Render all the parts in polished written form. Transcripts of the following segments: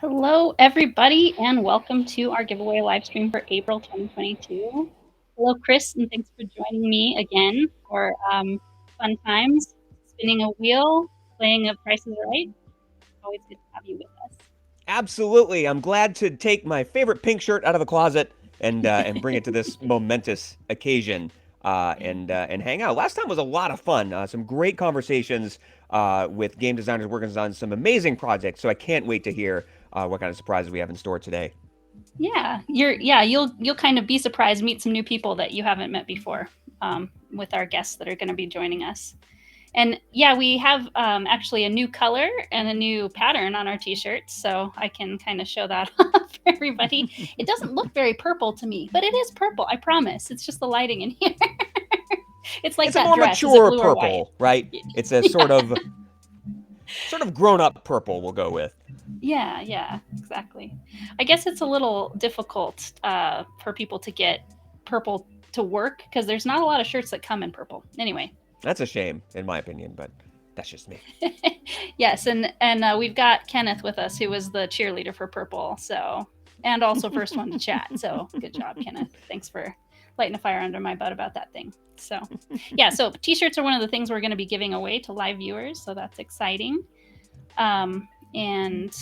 Hello, everybody, and welcome to our giveaway live stream for April 2022. Hello, Chris, and thanks for joining me again for fun times, spinning a wheel, playing a Price is Right. Always good to have you with Absolutely. I'm glad to take my favorite pink shirt out of the closet and bring it to this momentous occasion and hang out. Last time was a lot of fun. Some great conversations with game designers working on some amazing projects. So I can't wait to hear what kind of surprises we have in store today. You'll kind of be surprised, meet some new people that you haven't met before with our guests that are going to be joining us. And yeah, we have actually a new color and a new pattern on our t-shirts, so I can kind of show that off for everybody. It doesn't look very purple to me, but it is purple, I promise. It's just the lighting in here. It's like It's a that more dress. Is it mature blue or white? purple, right? It's a sort of grown-up purple we'll go with. Yeah, exactly. I guess it's a little difficult for people to get purple to work because there's not a lot of shirts that come in purple. Anyway. That's a shame, in my opinion, but that's just me. Yes, and we've got Kenneth with us, who was the cheerleader for purple, so and also first one to chat. So good job, Kenneth. Thanks for lighting a fire under my butt about that thing. So yeah, so t-shirts are one of the things we're going to be giving away to live viewers, so that's exciting. And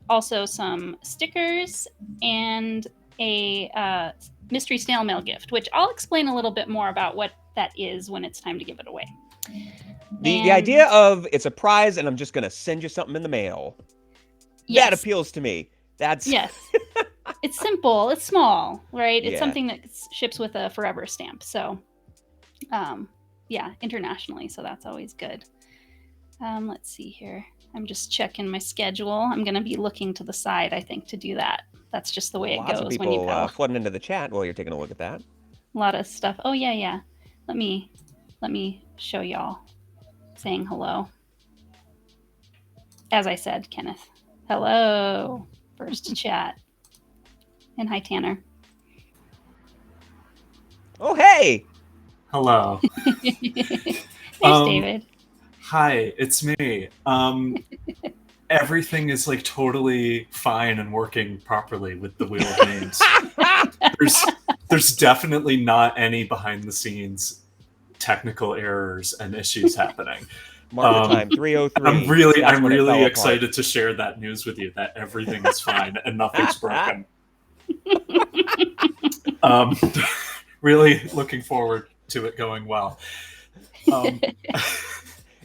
also some stickers and a mystery snail mail gift, which I'll explain a little bit more about what that is when it's time to give it away. The idea of it's a prize and I'm just going to send you something in the mail. Yes. That appeals to me. Yes. It's simple. It's small, right? It's Yeah. something that ships with a forever stamp. So, internationally. So that's always good. Let's see here. I'm just checking my schedule. I'm going to be looking to the side, I think, to do that. That's just the way it goes Lots of when you people go. flooding into the chat while you're taking a look at that. A lot of stuff. Oh yeah. Let me show y'all saying hello. As I said, Kenneth. Hello. First to chat. And hi, Tanner. Oh, hey! Hello. There's David. Hi, it's me. Everything is like totally fine and working properly with the Wheel of Names. There's definitely not any behind the scenes technical errors and issues happening. Mark the time, 3:03. I'm really excited to share that news with you that everything is fine and nothing's broken. Really looking forward to it going well.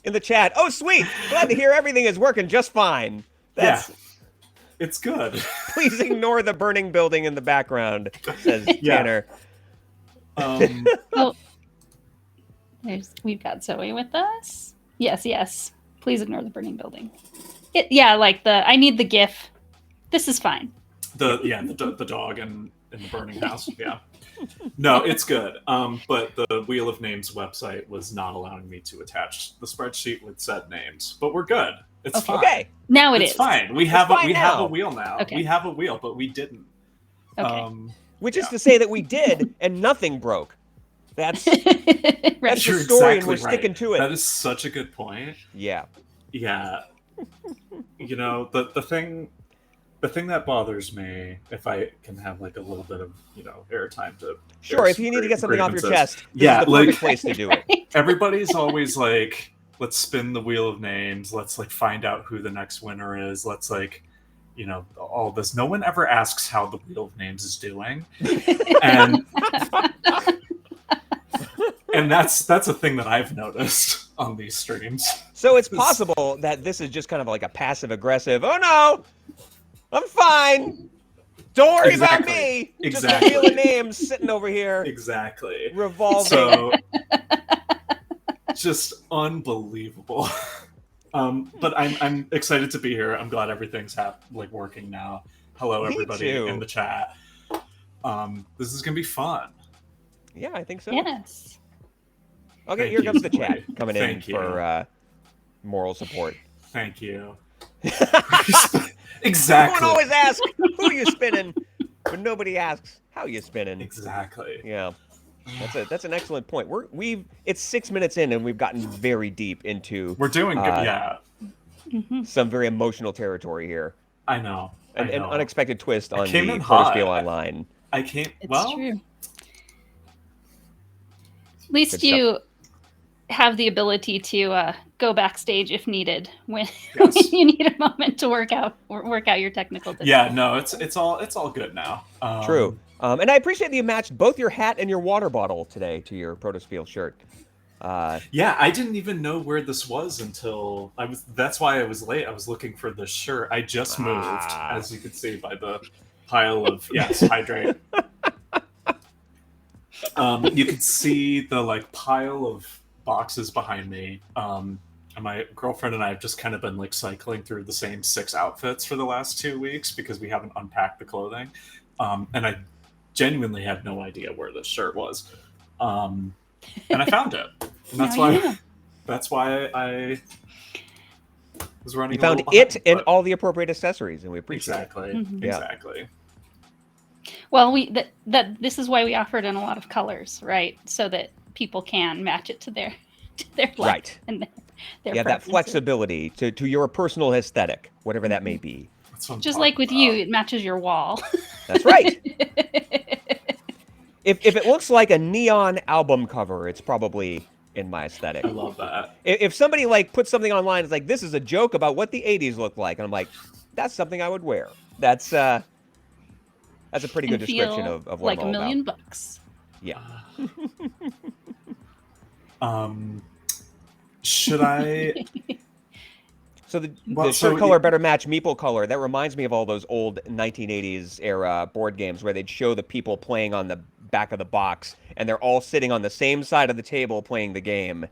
In the chat, oh sweet, glad to hear everything is working just fine. Yeah, it's good. Please ignore the burning building in the background, says Tanner. We've got Zoe with us. Yes. Please ignore the burning building. I need the GIF. This is fine. The dog in the burning house. Yeah. No, it's good. But the Wheel of Names website was not allowing me to attach the spreadsheet with said names. But we're good. It's fine. Okay. Now it's fine. We have a wheel now. Okay. We have a wheel, but we didn't. Okay. Which is to say that we did and nothing broke. That's right. That's You're the story, exactly and we're sticking to it. That is such a good point. Yeah. You know, the thing that bothers me, if I can have like a little bit of airtime to sure, if you need to get something off your chest, this is the perfect place to do it. Everybody's always like, let's spin the Wheel of Names, let's like find out who the next winner is, let's like all this. No one ever asks how the Wheel of Names is doing. And that's a thing that I've noticed on these streams. So it's possible that this is just kind of like a passive aggressive, oh no, I'm fine. Don't worry about me. Just a Wheel of Names sitting over here. Exactly. Revolving. So just unbelievable. But I'm excited to be here. I'm glad everything's working now. Hello, everybody in the chat. This is gonna be fun. Yeah, I think so. Yes. Okay, here comes the chat coming in for moral support. Thank you. Exactly. Everyone always asks who you spinning, but nobody asks how you spinning. Exactly. Yeah. That's an excellent point. It's 6 minutes in and we've gotten very deep into we're doing good. Yeah. Some very emotional territory here. I know. An unexpected twist on came the in hot. Protospiel Online. I can't. It's true. At Good least stuff. you have the ability to go backstage if needed when, Yes. when you need a moment to work out your technical difficulties. Yeah, no, it's all good now. True. And I appreciate that you matched both your hat and your water bottle today to your Protospiel shirt. Yeah, I didn't even know where this was until that's why I was late. I was looking for the shirt. I just moved, as you can see by the pile of hydrate. You can see the pile of boxes behind me. And my girlfriend and I have just kind of been cycling through the same 6 outfits for the last 2 weeks because we haven't unpacked the clothing. And I genuinely had no idea where this shirt was. And I found it. And that's why I was running. You found it and all the appropriate accessories, and we appreciate it. Exactly. Well, this is why we offered in a lot of colors, right? So that people can match it to their right and their that flexibility to your personal aesthetic, whatever that may be. Just like with you, it matches your wall. That's right. If it looks like a neon album cover, it's probably in my aesthetic. I love that. If somebody puts something online, it's this is a joke about what the 80s looked like, and I'm like, that's something I would wear. That's a pretty good description of what like I'm all $1 million about. bucks. Yeah. Should I? So the shirt color better match meeple color. That reminds me of all those old 1980s era board games where they'd show the people playing on the back of the box, and they're all sitting on the same side of the table playing the game,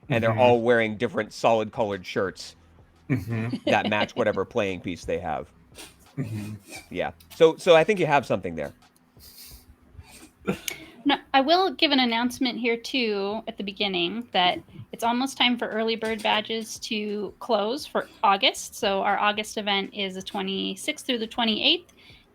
and they're all wearing different solid colored shirts that match whatever playing piece they have. Yeah. So I think you have something there. No, I will give an announcement here too at the beginning that it's almost time for early bird badges to close for August. So our August event is the 26th through the 28th,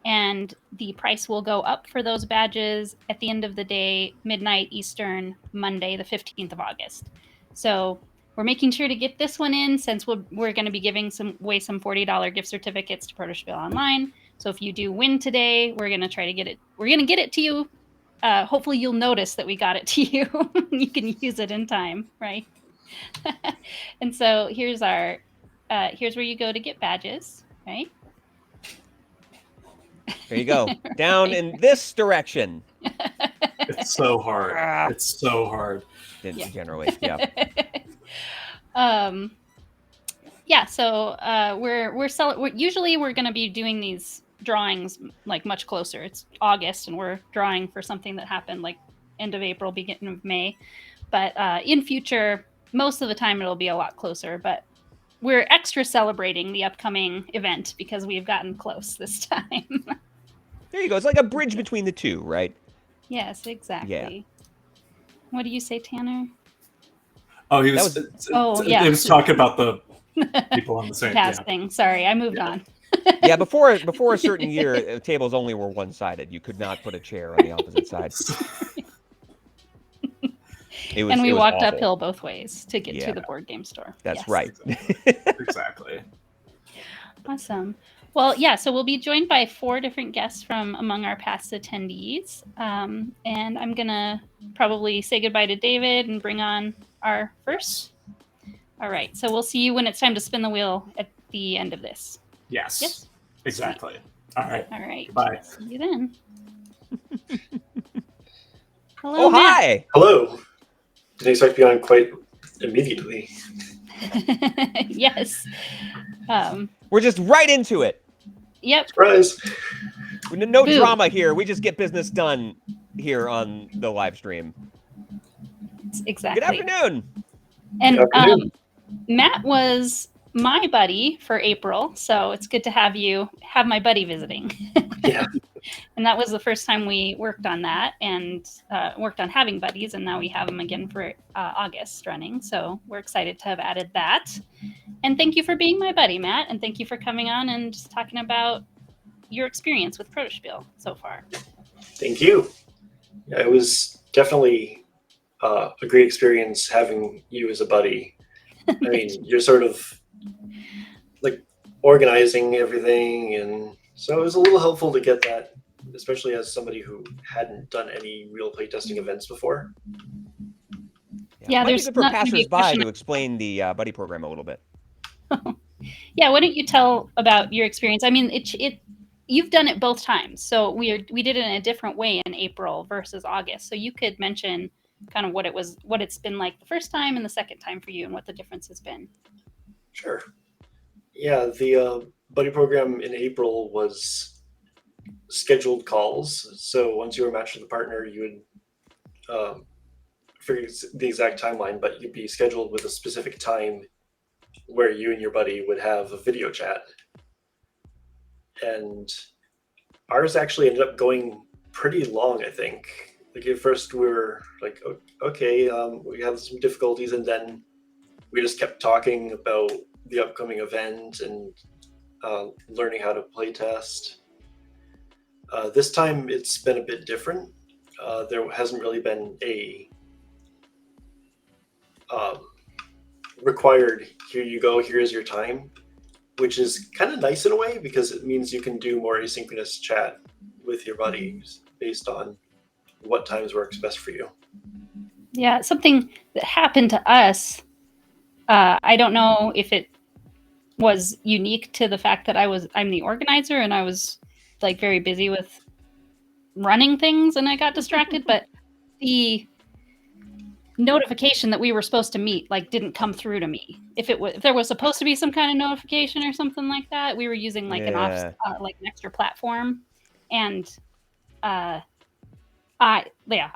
and the price will go up for those badges at the end of the day, midnight Eastern, Monday, the 15th of August. So we're making sure to get this one in since we're going to be giving some $40 gift certificates to Protospiel Online. So if you do win today, we're going to try to get it. We're going to get it to you. Hopefully you'll notice that we got it to you. You can use it in time, right? And so here's where you go to get badges, right? There you go. Down in this direction. It's so hard. It's so hard. Generally, yeah. So usually we're going to be doing these drawings much closer. It's August and we're drawing for something that happened end of April, beginning of May. But in future, most of the time it'll be a lot closer. But we're extra celebrating the upcoming event because we've gotten close this time. There you go. It's like a bridge between the two, right? Yes, exactly. Yeah. What do you say, Tanner? Oh, he was. He was talking about the people on the same thing. Sorry, I moved on. Yeah, before a certain year, tables only were one-sided. You could not put a chair on the opposite side. We walked uphill both ways to get to the board game store. That's right. Exactly. Awesome. Well, yeah, so we'll be joined by 4 different guests from among our past attendees. And I'm going to probably say goodbye to David and bring on our first. All right, so we'll see you when it's time to spin the wheel at the end of this. Yes. Exactly. Sweet. All right. Bye. See you then. Hello, Matt. Hi. Hello. Did I expect to be on quite immediately? Yes. We're just right into it. Yep. Surprise. No drama here. We just get business done here on the live stream. Exactly. Good afternoon. And Matt was my buddy for April, so it's good to have my buddy visiting. Yeah. And that was the first time we worked on that and worked on having buddies, and now we have them again for August running. So we're excited to have added that. And thank you for being my buddy, Matt, and thank you for coming on and just talking about your experience with Protospiel so far. Thank you. Yeah, it was definitely a great experience having you as a buddy. I mean, you're sort of organizing everything, and so it was a little helpful to get that, especially as somebody who hadn't done any real playtesting events before. Yeah, might be there's good for not gonna be a passersby question. to explain the buddy program a little bit. Yeah, why don't you tell about your experience? I mean, you've done it both times, so we did it in a different way in April versus August. So you could mention kind of what it's been like the first time and the second time for you, and what the difference has been. Sure. Yeah, the buddy program in April was scheduled calls. So once you were matched with a partner, you would forget the exact timeline, but you'd be scheduled with a specific time where you and your buddy would have a video chat. And ours actually ended up going pretty long, I think. Like at first we were like, okay, we have some difficulties, and then we just kept talking about the upcoming event and learning how to play test. This time it's been a bit different. There hasn't really been a required, here you go, here's your time, which is kind of nice in a way, because it means you can do more asynchronous chat with your buddies based on what times works best for you. Yeah, something that happened to us, I don't know if it was unique to the fact that I'm the organizer and I was like very busy with running things and I got distracted, but the notification that we were supposed to meet like didn't come through to me. If there was supposed to be some kind of notification or something like that, we were using like an extra platform, and I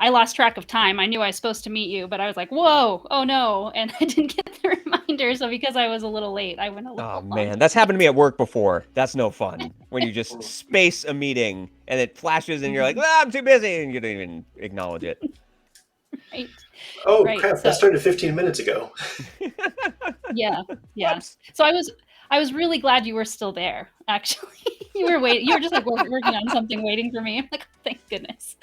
lost track of time. I knew I was supposed to meet you, but I was like, whoa, oh no, and I didn't get the reminder. So because I was a little late, I went a little long. Man, that's happened to me at work before. That's no fun. When you just space a meeting and it flashes and you're like, I'm too busy, and you don't even acknowledge it. Right. Oh right. crap, that started 15 minutes ago. Yeah. Whoops. So I was really glad you were still there, actually. You were waiting. You were just like working on something, waiting for me. I'm like, oh, thank goodness.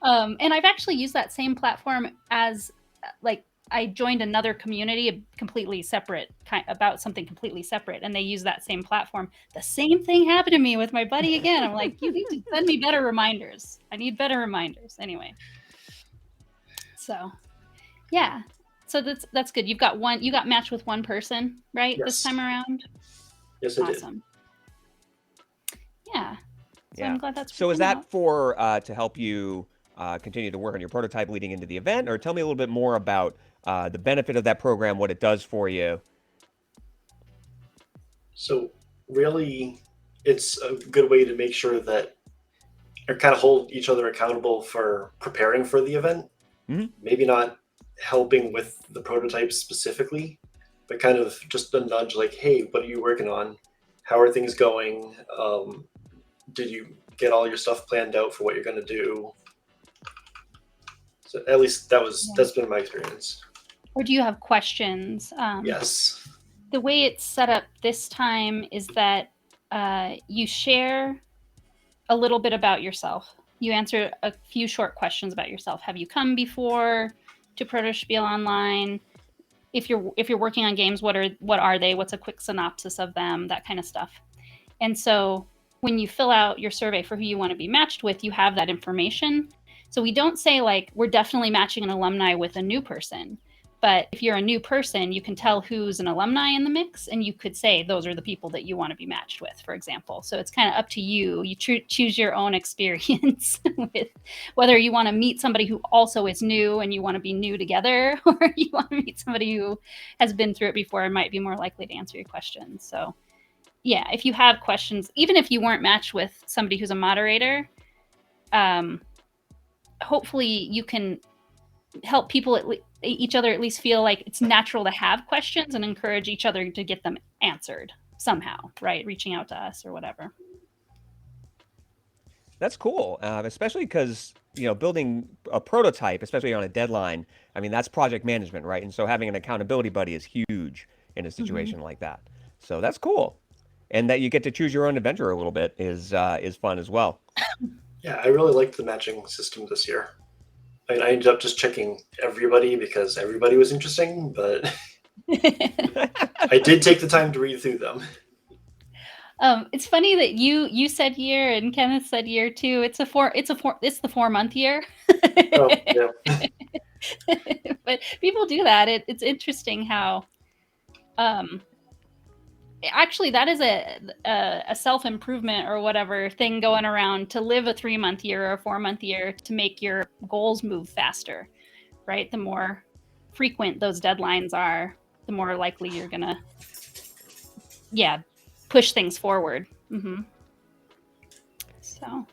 And I've actually used that same platform as like I joined another community completely separate, about something completely separate, and they use that same platform. The same thing happened to me with my buddy again. I'm like, you need to send me better reminders. I need better reminders. Anyway. So, yeah. So that's good. You got matched with one person, right? Yes. This time around? Yes, I did. Awesome. Yeah. So Yeah. I'm glad that's So is working that out. for to help you continue to work on your prototype leading into the event, or tell me a little bit more about the benefit of that program, what it does for you? So really, it's a good way to make sure that or kind of hold each other accountable for preparing for the event. Mm-hmm. Maybe not helping with the prototype specifically, but kind of just a nudge like, hey, what are you working on? How are things going? Did you get all your stuff planned out for what you're going to do? So at least that's been my experience. Or do you have questions? Yes. The way it's set up this time is that you share a little bit about yourself. You answer a few short questions about yourself. Have you come before to Protospiel Online? If you're working on games, what are they? What's a quick synopsis of them? That kind of stuff. And so when you fill out your survey for who you want to be matched with, you have that information. So we don't say like, we're definitely matching an alumni with a new person. But if you're a new person, you can tell who's an alumni in the mix, and you could say those are the people that you want to be matched with, for example. So it's kind of up to you. You choose your own experience with whether you want to meet somebody who also is new and you want to be new together, or you want to meet somebody who has been through it before and might be more likely to answer your questions. So yeah, if you have questions, even if you weren't matched with somebody who's a moderator, hopefully you can help people each other at least feel like it's natural to have questions and encourage each other to get them answered somehow, right? Reaching out to us or whatever. That's cool, especially because building a prototype, especially on a deadline. I mean, that's project management, right? And so having an accountability buddy is huge in a situation like that. So that's cool, and that you get to choose your own adventure a little bit is fun as well. Yeah, I really liked the matching system this year. I mean, I ended up just checking everybody because everybody was interesting, but I did take the time to read through them. It's funny that you said year and Kenneth said year too. It's the 4-month year. Oh, yeah. But people do that. It's interesting how actually that is a self-improvement or whatever thing going around to live a 3-month year or a 4-month year to make your goals move faster, right? The more frequent those deadlines are, the more likely you're gonna push things forward. So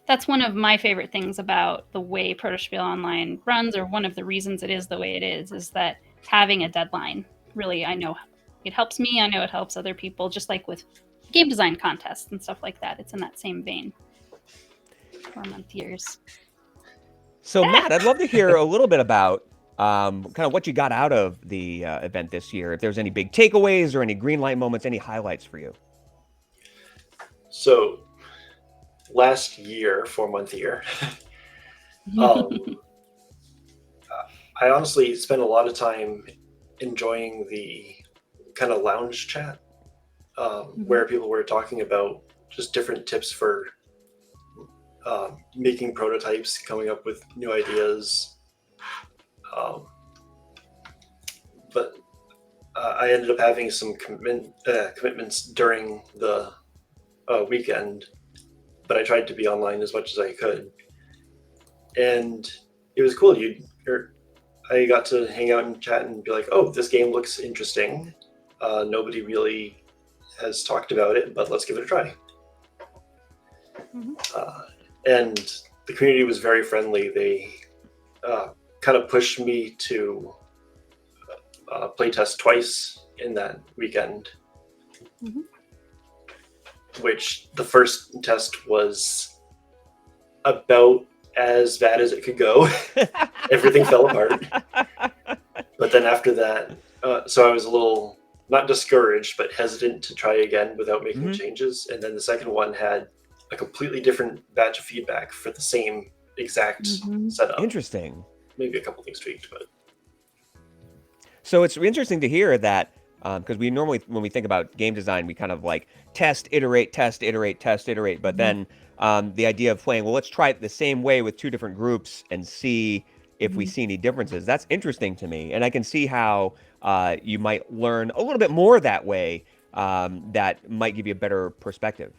that's one of my favorite things about the way Protospiel Online runs, or one of the reasons it is the way it is that having a deadline, really, I know it helps me. I know it helps other people, just like with game design contests and stuff like that. It's in that same vein. 4-month years. So Matt, I'd love to hear a little bit about kind of what you got out of the event this year. If there's any big takeaways or any green light moments, any highlights for you. So last year, 4-month year, I honestly spent a lot of time enjoying the kind of lounge chat where people were talking about just different tips for making prototypes, coming up with new ideas. But I ended up having some commitments during the weekend, but I tried to be online as much as I could. And it was cool. I got to hang out and chat and be like, oh, this game looks interesting. Nobody really has talked about it, but let's give it a try. And the community was very friendly. They kind of pushed me to play test twice in that weekend, which the first test was about as bad as it could go. Everything fell apart. But then after that, so I was a little, not discouraged, but hesitant to try again without making changes. And then the second one had a completely different batch of feedback for the same exact setup. Interesting. Maybe a couple things tweaked, but. So it's interesting to hear that, because we normally, when we think about game design, we kind of like test, iterate, test, iterate, test, iterate. But then the idea of playing, well, let's try it the same way with two different groups and see if we see any differences. That's interesting to me. And I can see how you might learn a little bit more that way that might give you a better perspective.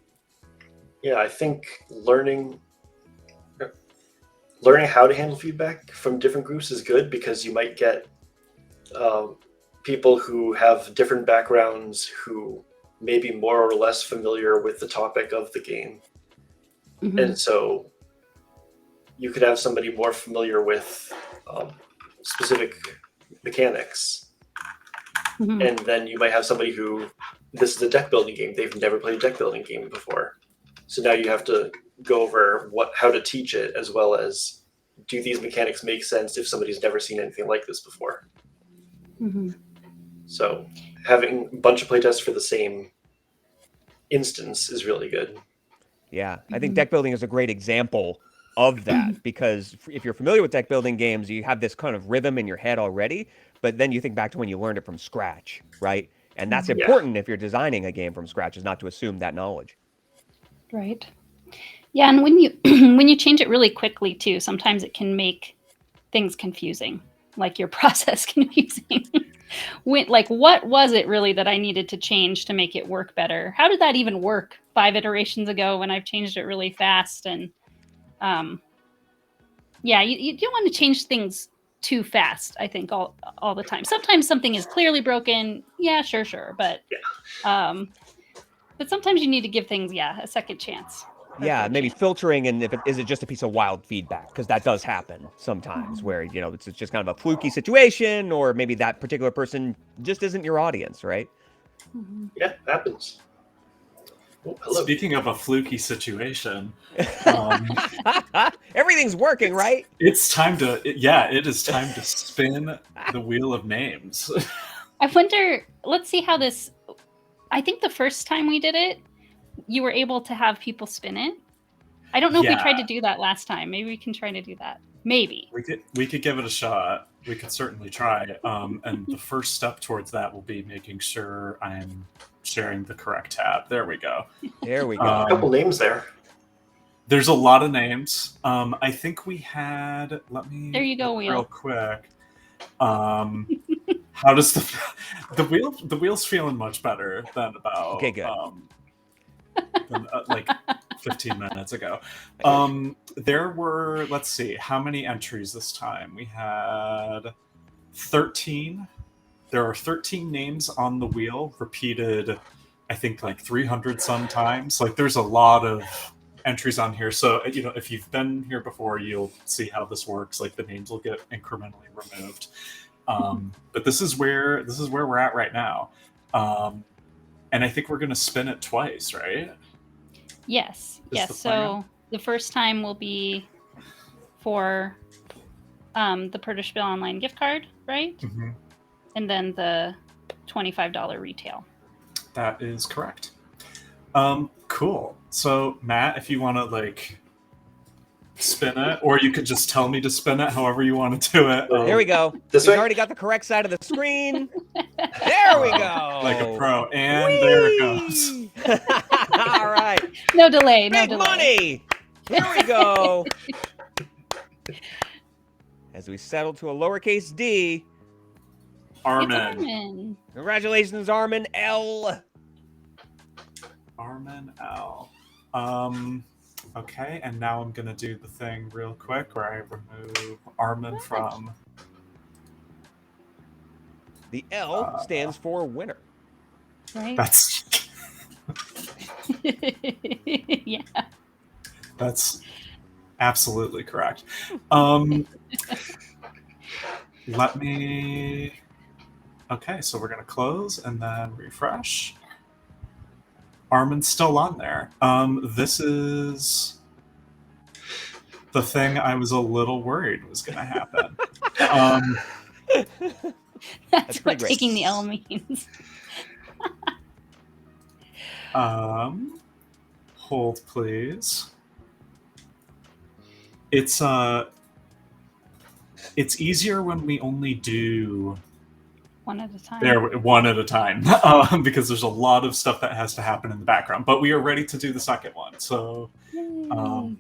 Yeah, I think learning how to handle feedback from different groups is good, because you might get people who have different backgrounds who may be more or less familiar with the topic of the game. And so you could have somebody more familiar with specific mechanics. And then you might have somebody who, this is a deck building game. They've never played a deck building game before. So now you have to go over how to teach it, as well as do these mechanics make sense if somebody's never seen anything like this before. So having a bunch of playtests for the same instance is really good. Yeah, I think deck building is a great example of that, because if you're familiar with deck building games, you have this kind of rhythm in your head already, but then you think back to when you learned it from scratch, right? And that's important if you're designing a game from scratch, is not to assume that knowledge. Right. Yeah, and when you when you change it really quickly too, sometimes it can make things confusing, like your process confusing. Like, what was it really that I needed to change to make it work better? How did that even work 5 iterations ago when I've changed it really fast? And you don't want to change things too fast, I think, all the time. Sometimes something is clearly broken. Yeah, sure. But but sometimes you need to give things, a second chance. Yeah, maybe filtering, and is it just a piece of wild feedback? Because that does happen sometimes, where it's just kind of a fluky situation, or maybe that particular person just isn't your audience, right? Yeah, happens. Speaking of a fluky situation, everything's working, right? It is time to spin the wheel of names. I wonder, let's see how this, I think the first time we did it, you were able to have people spin it. I don't know if we tried to do that last time. Maybe we can try to do that. Maybe. We could give it a shot. We could certainly try. And the first step towards that will be making sure I'm sharing the correct tab. There we go. There we go. A couple names there. There's a lot of names. I think we had. Let me. There you go, look Wheel. real quick. How does the wheel's feeling much better than about Okay, good. like 15 minutes ago. There were, let's see, how many entries this time? We had 13. There are 13 names on the wheel, repeated, I think, like 300 sometimes. Like, there's a lot of entries on here. So, you know, if you've been here before, you'll see how this works. Like, the names will get incrementally removed. But this is where we're at right now. And I think we're going to spin it twice, right? Yes. Is Yes. the So plan? the first time will be for the Protospiel Online gift card, right? Mm-hmm. And then the $25 retail. That is correct. Cool. So, Matt, if you want to, like, spin it, or you could just tell me to spin it, however you want to do it. There we go. This We've way? already got the correct side of the screen. There we go. Like a pro. And there it goes. Whee! All right. No delay. No Big delay. money. Here we go. As we settle to a lowercase d. It's Armin. Armin. Congratulations, Armin L. Armin L. Okay, and now I'm going to do the thing real quick where I remove Armin from... The L stands for winner. Right? That's... Yeah. That's absolutely correct. Let me... Okay, so we're going to close and then refresh. Armin's still on there. This is the thing I was a little worried was going to happen. That's what pretty great. taking the L means. Hold, please. It's easier when we only do One at a time. one at a time, because there's a lot of stuff that has to happen in the background. But we are ready to do the second one. So, Yay.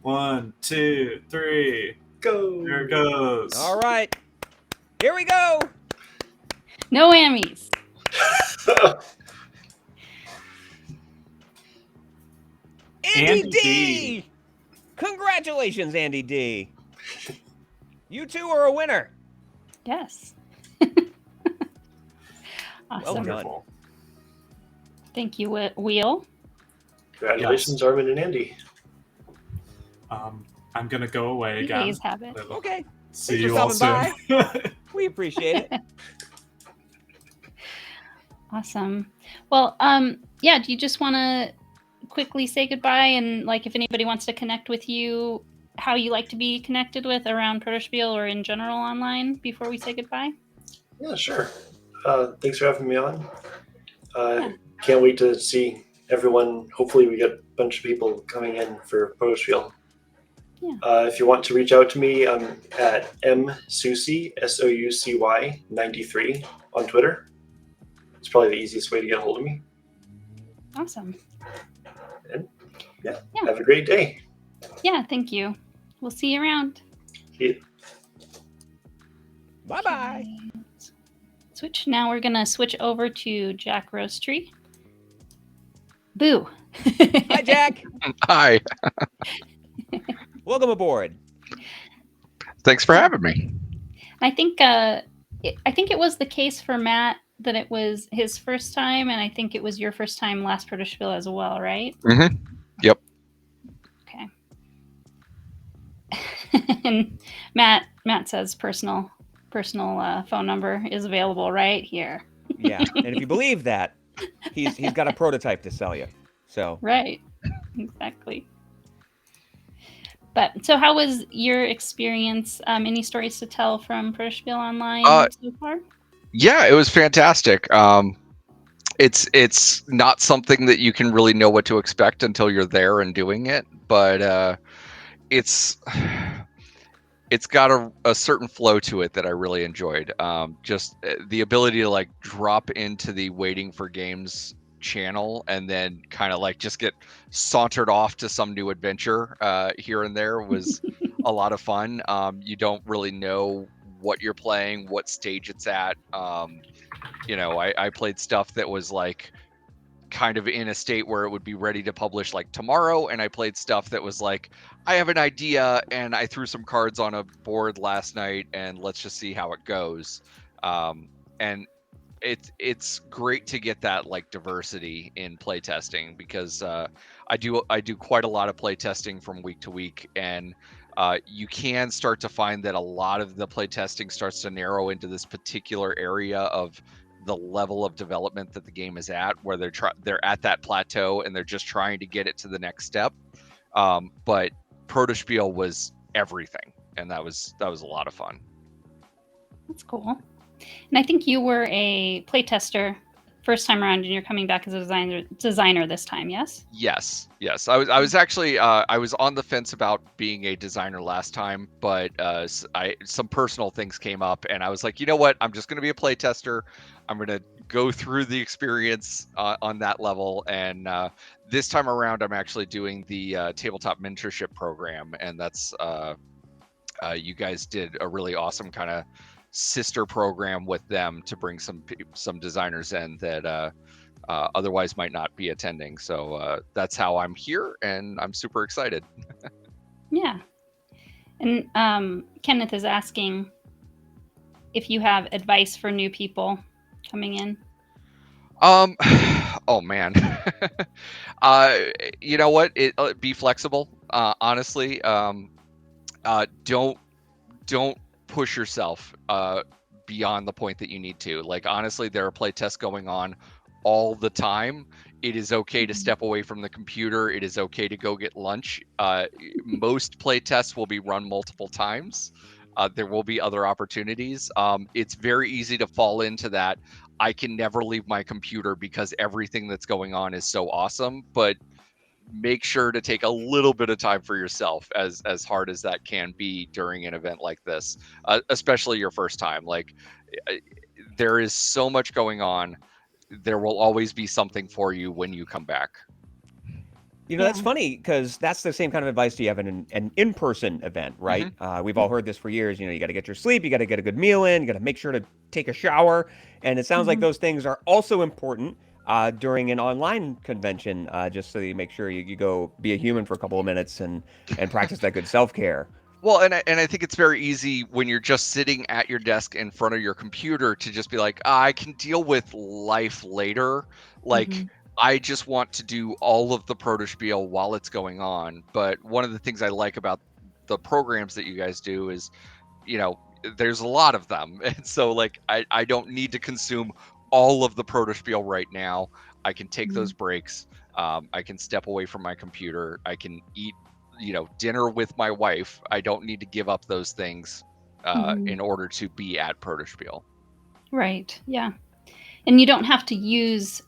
1, 2, 3, Go. there it goes. All right. Here we go. No whammies. Andy Andy D. D. Congratulations, Andy D. You two are a winner. Yes. Awesome. Well done. Wonderful. Thank you, Wheel. Congratulations, Armin and Andy. I'm gonna go away You again. always have it. Okay. See Thanks for you all stopping soon. We appreciate it. Awesome. Well, yeah, do you just want to quickly say goodbye and, like, if anybody wants to connect with you, how you like to be connected with around Protospiel or in general online before we say goodbye? Yeah, sure. Thanks for having me on. Can't wait to see everyone. Hopefully we get a bunch of people coming in for Protospiel. Yeah. If you want to reach out to me, I'm at msucy, SOUCY 93 on Twitter. It's probably the easiest way to get a hold of me. Awesome. And yeah, Yeah. have a great day. Yeah, thank you. We'll see you around. Yeah. Bye-bye. Switch. Now we're going to switch over to Jack Roastree. Boo. Hi, Jack. Hi. Welcome aboard. Thanks for having me. I think it was the case for Matt that it was his first time, and I think it was your first time last Protospiel as well, right? Mm-hmm. Yep. Okay. And Matt says personal phone number is available right here. Yeah, and if you believe that, he's got a prototype to sell you. So Right. Exactly. But so how was your experience? Any stories to tell from Protospiel Online so far? Yeah, it was fantastic. It's not something that you can really know what to expect until you're there and doing it, but it's it's got a certain flow to it that I really enjoyed. Just the ability to like drop into the waiting for games channel and then kind of like just get sauntered off to some new adventure here and there was a lot of fun. You don't really know what you're playing, what stage it's at. I played stuff that was like kind of in a state where it would be ready to publish like tomorrow, and I played stuff that was like, I have an idea and I threw some cards on a board last night and let's just see how it goes. And it's great to get that like diversity in playtesting because I do quite a lot of playtesting from week to week, and you can start to find that a lot of the playtesting starts to narrow into this particular area of the level of development that the game is at, where they're at that plateau and they're just trying to get it to the next step. But Protospiel was everything, and that was a lot of fun. That's cool. And I think you were a playtester first time around, and you're coming back as a designer this time, yes? Yes. I was actually I was on the fence about being a designer last time, but some personal things came up, and I was like, you know what? I'm just going to be a playtester. I'm going to go through the experience on that level, and this time around, I'm actually doing the tabletop mentorship program, and that's you guys did a really awesome kind of sister program with them to bring some designers in that otherwise might not be attending. So that's how I'm here, and I'm super excited. Yeah. And Kenneth is asking if you have advice for new people coming in. Oh man. You know what? Be flexible. Honestly, don't push yourself beyond the point that you need to. Like, honestly, there are play tests going on all the time. It is okay to step away from the computer. It is okay to go get lunch. Most play tests will be run multiple times. There will be other opportunities. It's very easy to fall into that. I can never leave my computer because everything that's going on is so awesome. But make sure to take a little bit of time for yourself, as hard as that can be during an event like this, especially your first time. Like, there is so much going on. There will always be something for you when you come back. That's funny because that's the same kind of advice you have in an in-person event, right? We've all heard this for years. You got to get your sleep, you got to get a good meal in, you got to make sure to take a shower. And it sounds like those things are also important during an online convention, just so you make sure you go be a human for a couple of minutes and practice that good self-care. Well, and I think it's very easy when you're just sitting at your desk in front of your computer to just be like, I can deal with life later. Like, I just want to do all of the Protospiel while it's going on. But one of the things I like about the programs that you guys do is, there's a lot of them. And so, like, I don't need to consume all of the Protospiel right now. I can take those breaks. I can step away from my computer. I can eat dinner with my wife. I don't need to give up those things in order to be at Protospiel. Right. Yeah. And you don't have to use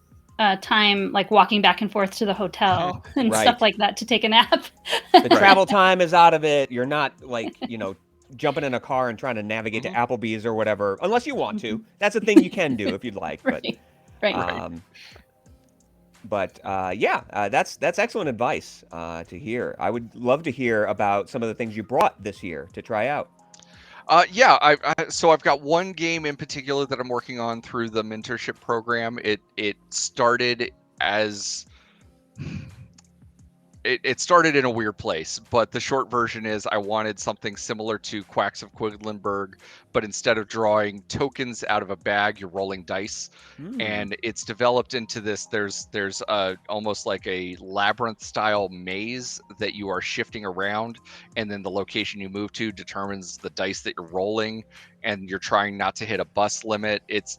time like walking back and forth to the hotel and stuff like that to take a nap. The travel time is out of it. You're not like, jumping in a car and trying to navigate to Applebee's or whatever, unless you want to. That's a thing you can do if you'd like. Right. But that's excellent advice to hear. I would love to hear about some of the things you brought this year to try out. So I've got one game in particular that I'm working on through the mentorship program. It started as it started in a weird place, but the short version is I wanted something similar to Quacks of Quedlinburg, but instead of drawing tokens out of a bag, you're rolling dice. And it's developed into this. There's almost like a labyrinth style maze that you are shifting around, and then the location you move to determines the dice that you're rolling, and you're trying not to hit a bus limit. It's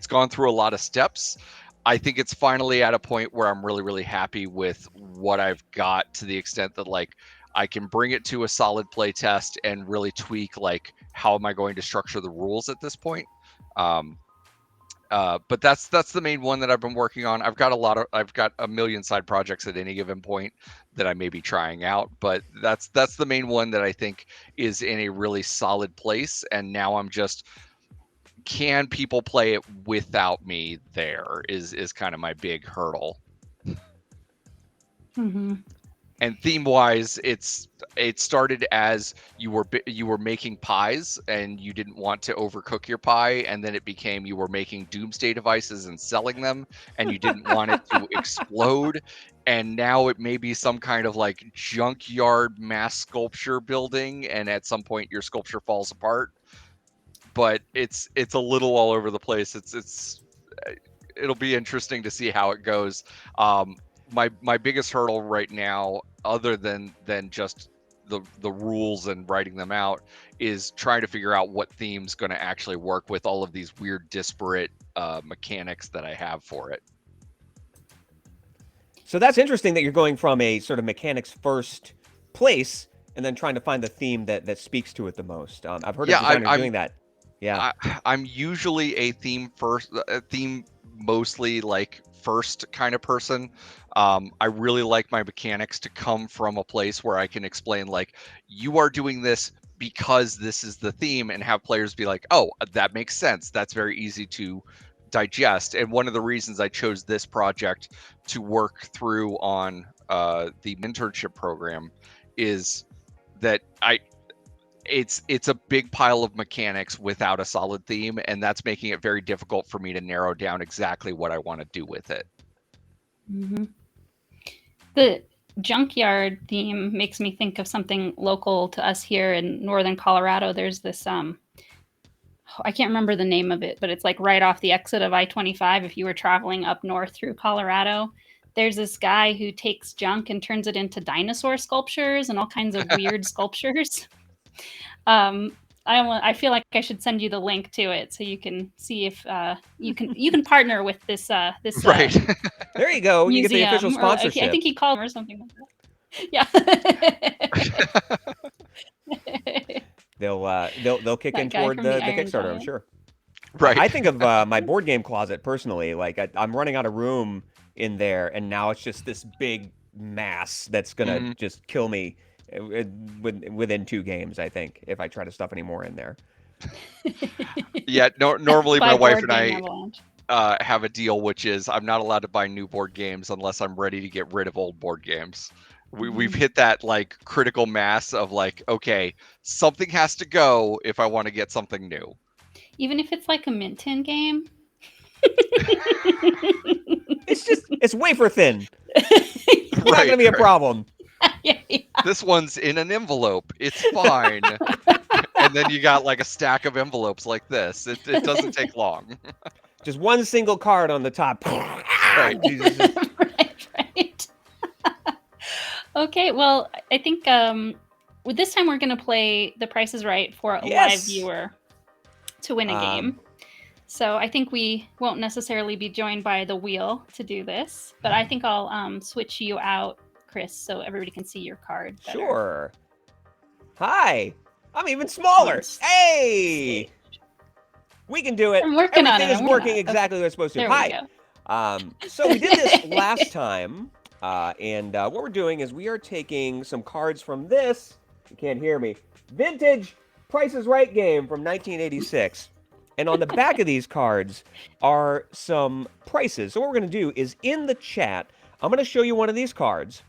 gone through a lot of steps. I think it's finally at a point where I'm really, really happy with what I've got, to the extent that like I can bring it to a solid play test and really tweak like how am I going to structure the rules at this point. But that's the main one that I've been working on. I've got a million side projects at any given point that I may be trying out, but that's the main one that I think is in a really solid place. And now I'm just, can people play it without me? There is kind of my big hurdle. Mm-hmm. And theme wise, it started as you were making pies and you didn't want to overcook your pie, and then it became you were making doomsday devices and selling them, and you didn't want it to explode, and now it may be some kind of like junkyard mass sculpture building, and at some point your sculpture falls apart. But it's a little all over the place. It'll be interesting to see how it goes. My biggest hurdle right now, other than just the rules and writing them out, is trying to figure out what theme's going to actually work with all of these weird disparate mechanics that I have for it. So that's interesting that you're going from a sort of mechanics first place and then trying to find the theme that speaks to it the most. I've heard of designers doing that. Yeah, I'm usually a theme mostly like first kind of person. I really like my mechanics to come from a place where I can explain, like, you are doing this because this is the theme, and have players be like, oh, that makes sense. That's very easy to digest. And one of the reasons I chose this project to work through on the internship program is that it's a big pile of mechanics without a solid theme, and that's making it very difficult for me to narrow down exactly what I want to do with it. Mm-hmm. The junkyard theme makes me think of something local to us here in northern Colorado. There's this I can't remember the name of it, but it's like right off the exit of I-25 if you were traveling up north through Colorado. There's this guy who takes junk and turns it into dinosaur sculptures and all kinds of weird sculptures. I feel like I should send you the link to it so you can see if you can partner with this Right. There you go. Museum, you get the official sponsorship. I think he called him or something like that. Yeah. They'll kick in toward the Kickstarter, I'm sure. Right. I think of my board game closet personally. Like I'm running out of room in there, and now it's just this big mass that's gonna just kill me within 2 games. I think if I try to stuff any more in there. Yeah. Normally my wife and I Avalanche. have a deal, which is I'm not allowed to buy new board games unless I'm ready to get rid of old board games. We've hit that like critical mass of like, okay, something has to go if I want to get something new. Even if it's like a mint tin game. It's wafer thin. It's not going to be a problem. Yeah. This one's in an envelope. It's fine. And then you got like a stack of envelopes like this. It doesn't take long. Just one single card on the top. Right. Right. Okay, well, I think with this time we're going to play The Price is Right for a live viewer to win a game. So I think we won't necessarily be joined by the wheel to do this, but I think I'll switch you out, Chris, so everybody can see your card better. Sure. Hi. I'm even smaller. Hey. We can do it. I'm working on it. Everything is working exactly the way it's supposed to. There Hi. we go. So we did this last time, and what we're doing is we are taking some cards from this, you can't hear me, vintage Price is Right game from 1986. And on the back of these cards are some prices. So what we're going to do is in the chat, I'm going to show you one of these cards,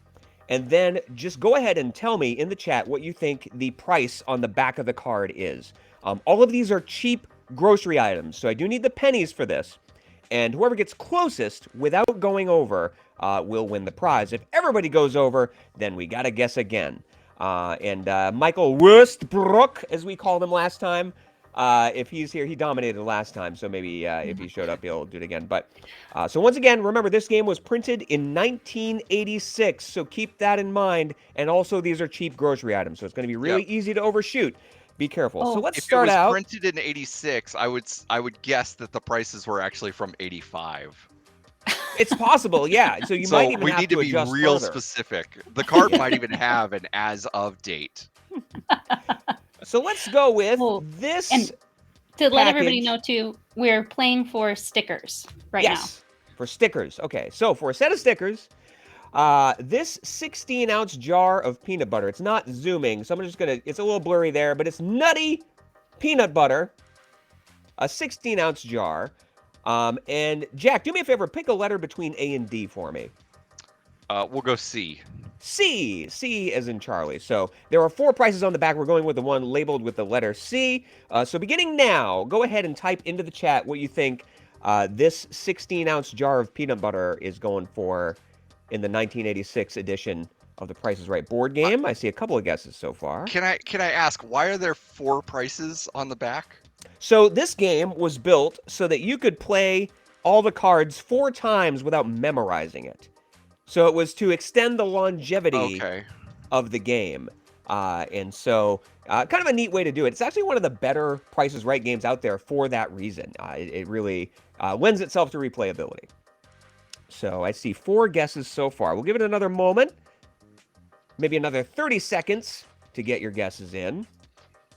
and then just go ahead and tell me in the chat what you think the price on the back of the card is. All of these are cheap grocery items, so I do need the pennies for this. And whoever gets closest without going over will win the prize. If everybody goes over, then we got to guess again. And Michael Wurstbrook, as we called him last time, if he's here, he dominated last time, so maybe if he showed up, he'll do it again. But so once again, remember, this game was printed in 1986, so keep that in mind. And also, these are cheap grocery items, so it's going to be really easy to overshoot. Be careful. So let's start out. If it was printed in 86, I would guess that the prices were actually from 85. It's possible, yeah. So you might even we have need to be adjust real further. specific. The card might even have an as of date. So let's go with this. And to let everybody know too, we're playing for stickers right now. Yes, for stickers. Okay, so for a set of stickers, this 16-ounce jar of peanut butter, it's not zooming, so I'm just going to, it's a little blurry there, but it's nutty peanut butter, a 16-ounce jar. And Jack, do me a favor, pick a letter between A and D for me. We'll go C. C as in Charlie. So there are 4 prices on the back. We're going with the one labeled with the letter C. So beginning now, go ahead and type into the chat what you think this 16-ounce jar of peanut butter is going for in the 1986 edition of the Price is Right board game. I see a couple of guesses so far. Can I ask, why are there 4 prices on the back? So this game was built so that you could play all the cards 4 times without memorizing it. So it was to extend the longevity of the game. And so kind of a neat way to do it. It's actually one of the better Price is Right games out there for that reason. It really lends itself to replayability. So I see 4 guesses so far. We'll give it another moment. Maybe another 30 seconds to get your guesses in.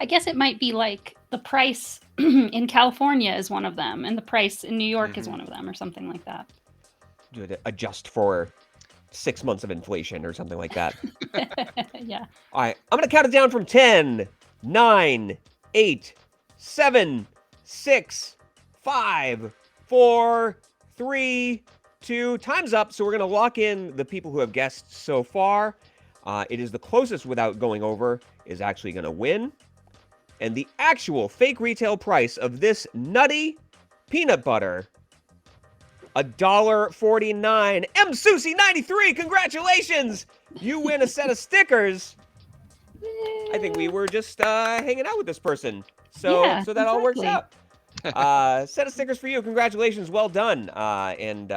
I guess it might be like the price in California is one of them, and the price in New York is one of them, or something like that. Do it adjust for 6 months of inflation or something like that. Yeah. All right, I'm going to count it down from 10, 9, 8, 7, 6, 5, 4, 3, 2. Time's up, so we're going to lock in the people who have guessed so far. It is the closest without going over is actually going to win. And the actual fake retail price of this nutty peanut butter, $1.49. M. Susie 93, congratulations! You win a set of stickers. I think we were just hanging out with this person. So Yeah, that all works exactly. out. Set of stickers for you. Congratulations. Well done. And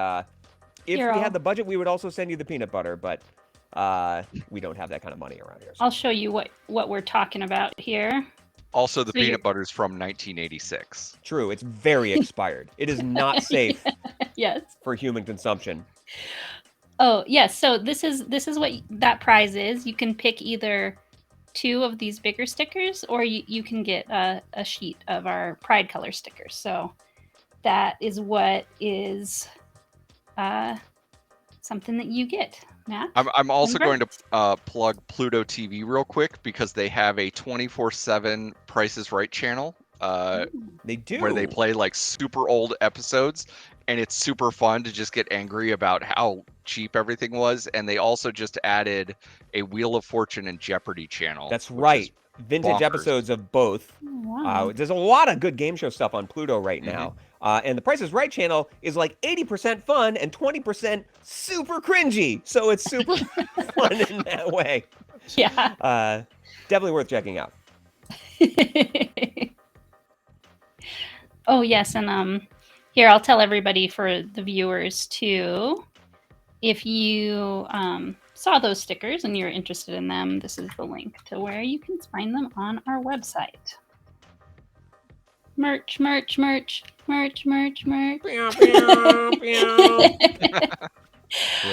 if we had the budget, we would also send you the peanut butter, but we don't have that kind of money around here. So. I'll show you what we're talking about here. Also, the peanut butter's from 1986. True. It's very expired. It is not safe Yes. for human consumption. Oh, yes. So this is what that prize is. You can pick either 2 of these bigger stickers, or you can get a sheet of our Pride color stickers. So that is what is something that you get, Matt. I'm also going to plug Pluto TV real quick because they have a 24/7 Price is Right channel. They do. Where they play like super old episodes, and it's super fun to just get angry about how cheap everything was. And they also just added a Wheel of Fortune and Jeopardy channel. That's right. Vintage bonkers. Episodes of both. Wow. There's a lot of good game show stuff on Pluto right now. And the Price is Right channel is like 80% fun and 20% super cringy. So it's super fun in that way. Yeah. Definitely worth checking out. Oh, yes. And here, I'll tell everybody for the viewers too. If you saw those stickers and you're interested in them, this is the link to where you can find them on our website. Merch, merch, merch, merch, merch, merch. Way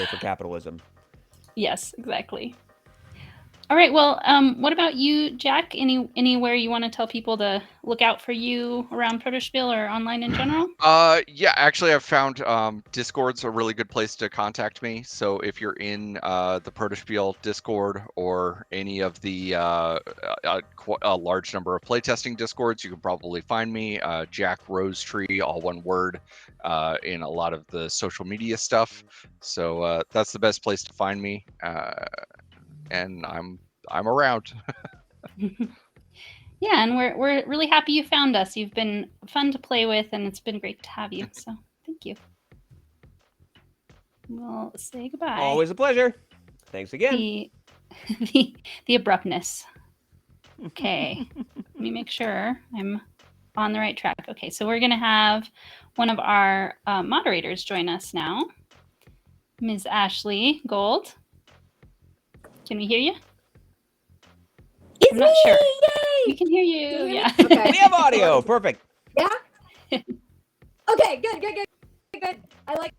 for capitalism. Yes, exactly. All right. Well, what about you, Jack? Anywhere you want to tell people to look out for you around Protospiel or online in general? Yeah, actually, I've found Discord's a really good place to contact me. So if you're in the Protospiel Discord or any of the a large number of playtesting Discords, you can probably find me. Jack Rosetree, all one word, in a lot of the social media stuff. So that's the best place to find me. And I'm around. Yeah, and we're really happy you found us. You've been fun to play with, and it's been great to have you. So thank you. We'll say goodbye. Always a pleasure. Thanks again. The abruptness. Okay, let me make sure I'm on the right track. Okay, so we're gonna have one of our moderators join us now, Ms. Ashley Gold. Can we hear you? I'm not sure. Yay! We can hear you. Yeah. Okay. We have audio. Perfect. Yeah? Okay, good. I like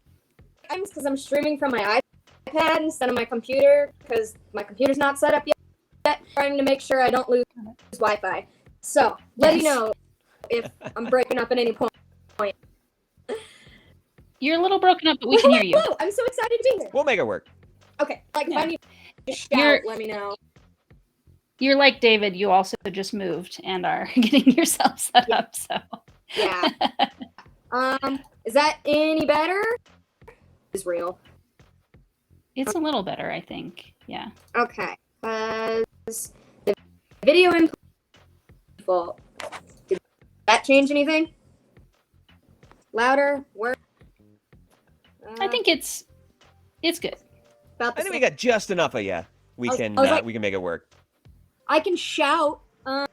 times because I'm streaming from my iPad instead of my computer because my computer's not set up yet. Trying to make sure I don't lose Wi-Fi. So, let me know if I'm breaking up at any point. You're a little broken up, but we can hear you. Whoa, I'm so excited to be here. We'll make it work. Okay, like if I need to shout, You're- let me know. You're like David. You also just moved and are getting yourself set up. So Yeah. Is that any better? It's real. it's a little better, I think. Yeah. Okay. The video input. Did that change anything? Louder? Worse? I think it's good. About the I think we same. got just enough of you. We I was can like- we can make it work. I can shout. I'm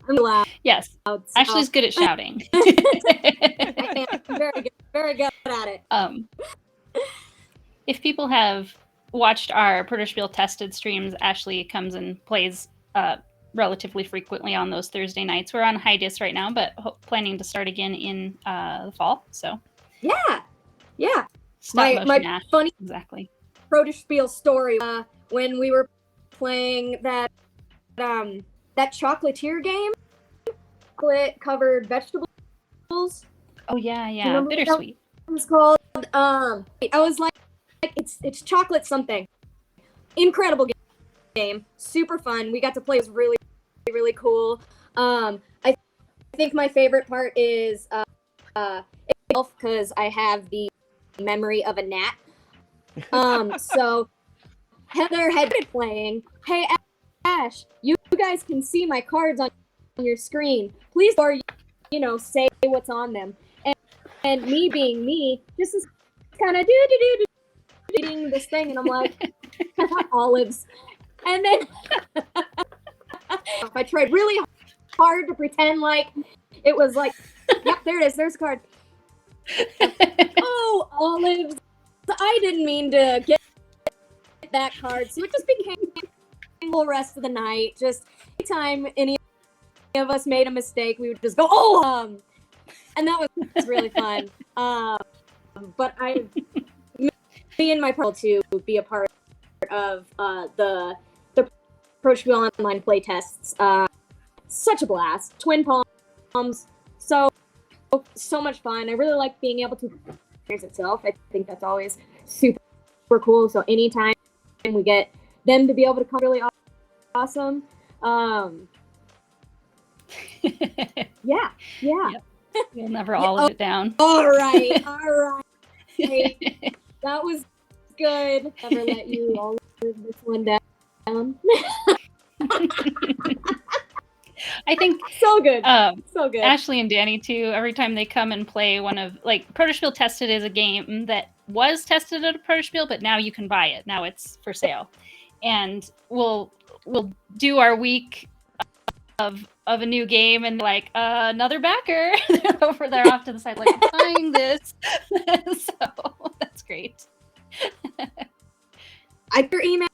loud. Yes. So Ashley's good at shouting. I am very good at it. If people have watched our Protospiel tested streams, Ashley comes and plays relatively frequently on those Thursday nights. We're on hiatus right now, but planning to start again in the fall. So Yeah. stop motion My Ash. funny Exactly. Protospiel story when we were playing that chocolatier game, chocolate covered vegetables. Oh yeah, yeah. Remember what that Bittersweet. was called? I was like it's chocolate something. Incredible game, super fun. We got to play. It was really really cool. I think my favorite part is because I have the memory of a gnat. So Heather had been playing. Hey Ash, you guys can see my cards on your screen. Please, or say what's on them. And me being me, just is kind of doing this thing, and I'm like, olives. And then I tried really hard to pretend like it was like, yep, there it is. There's a card. Oh, olives. I didn't mean to get that card, so it just became the whole rest of the night. Just anytime any of us made a mistake, we would just go, oh, and that was really fun. But me and my partner to be a part of the Protospiel Online playtests. Such a blast. Twin palms. So much fun. I really like being able to experience itself. I think that's always super cool. So anytime we get them to be able to come, really awesome. Yeah. Yep. We'll never olive it down. All right. That was good. Never let you all live this one down. I think So good. So good. Ashley and Danny too, every time they come and play one of, like, Protospiel Tested is a game that was tested at a Protospiel, but now you can buy it. Now it's for sale. And we'll do our week of a new game, and like another backer. They're over there off to the side, like, I'm buying this. So that's great. I get your emails.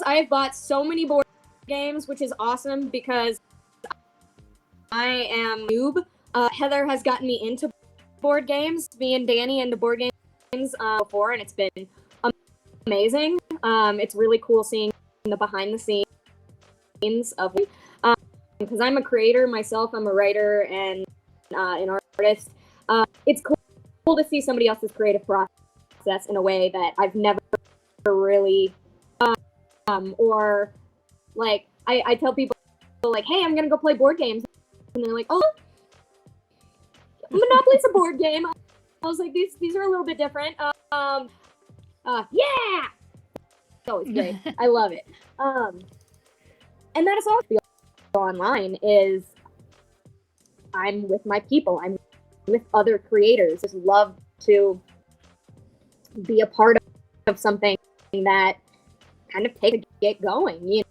I have bought so many board games, which is awesome because I am a noob. Heather has gotten me into board games. Me and Danny into board games before, and it's been amazing. It's really cool seeing the behind the scenes of it. Because I'm a creator myself. I'm a writer and an artist. It's cool to see somebody else's creative process in a way that I've never really or like I tell people like, hey, I'm gonna go play board games, and they're like, oh, Monopoly's a board game. I was like, these are a little bit different. Yeah, it's always great. I love it. And that is all online is I'm with my people. I'm with other creators. Just love to be a part of something that kind of take to get going. You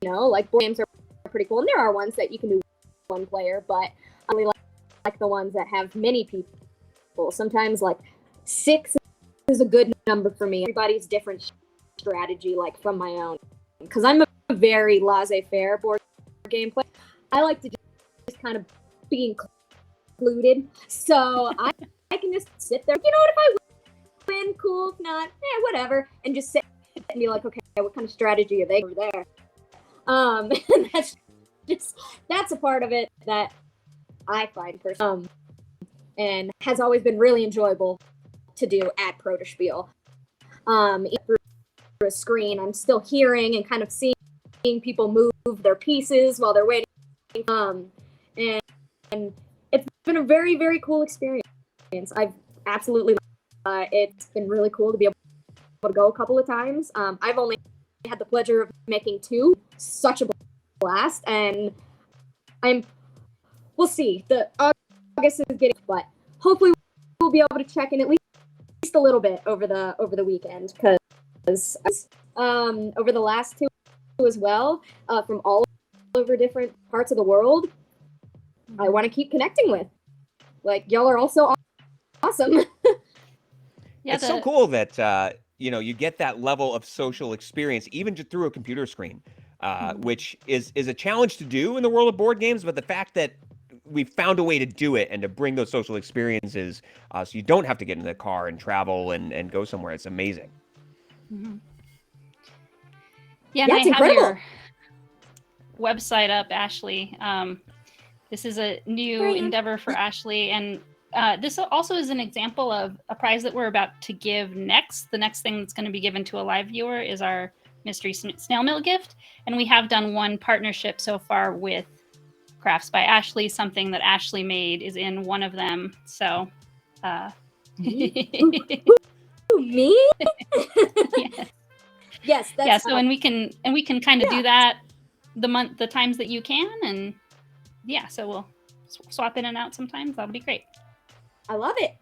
know, like board games are pretty cool, and there are ones that you can do one player, but I really like the ones that have many people. Sometimes like 6 is a good number for me. Everybody's different strategy, like from my own, because I'm a very laissez-faire board game player. I like to just kind of be included, so I can just sit there. You know what? If I win, cool. If not, whatever, and just sit and be like, okay, what kind of strategy are they over there? And that's a part of it that I find personally, and has always been really enjoyable to do at Protospiel. Through a screen, I'm still hearing and kind of seeing people move their pieces while they're waiting. And it's been a very, very cool experience. I've absolutely it's been really cool to be able to go a couple of times. I've only had the pleasure of making 2. Such a blast, and we'll see. The August is getting, but hopefully we'll be able to check in at least a little bit over the weekend, because over the last 2 as well, from all over different parts of the world, I want to keep connecting with. Like, y'all are also awesome. Yeah, it's so cool that you get that level of social experience even just through a computer screen, which is a challenge to do in the world of board games. But the fact that we've found a way to do it and to bring those social experiences, so you don't have to get in the car and travel and go somewhere, it's amazing. Mm-hmm. Yeah, and it's I incredible. have your website up, Ashley. This is a new endeavor for Ashley, and this also is an example of a prize that we're about to give next. The next thing that's going to be given to a live viewer is our mystery snail mail gift, and we have done one partnership so far with Crafts by Ashley. Something that Ashley made is in one of them. So, me? Yes, that's, yeah. So, and we can kind of do that the times that you can, and yeah. So we'll swap in and out sometimes. That'll be great. I love it,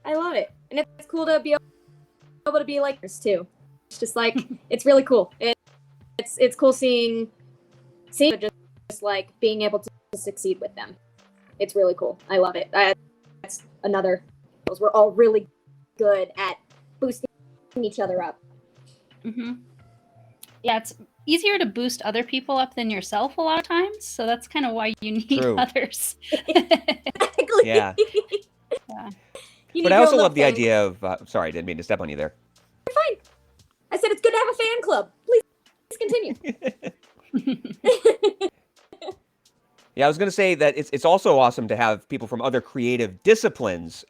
and it's cool to be able to be like this too. It's just like it's really cool. It's cool seeing just like being able to succeed with them. It's really cool. I love it. That's another. We're all really good at boosting each other up. Mm-hmm. Yeah, it's easier to boost other people up than yourself a lot of times. So that's kind of why you need others. Exactly. Yeah. But I also love the idea of. Sorry, I didn't mean to step on you there. You're fine. I said it's good to have a fan club. Please continue. Yeah, I was going to say that it's also awesome to have people from other creative disciplines,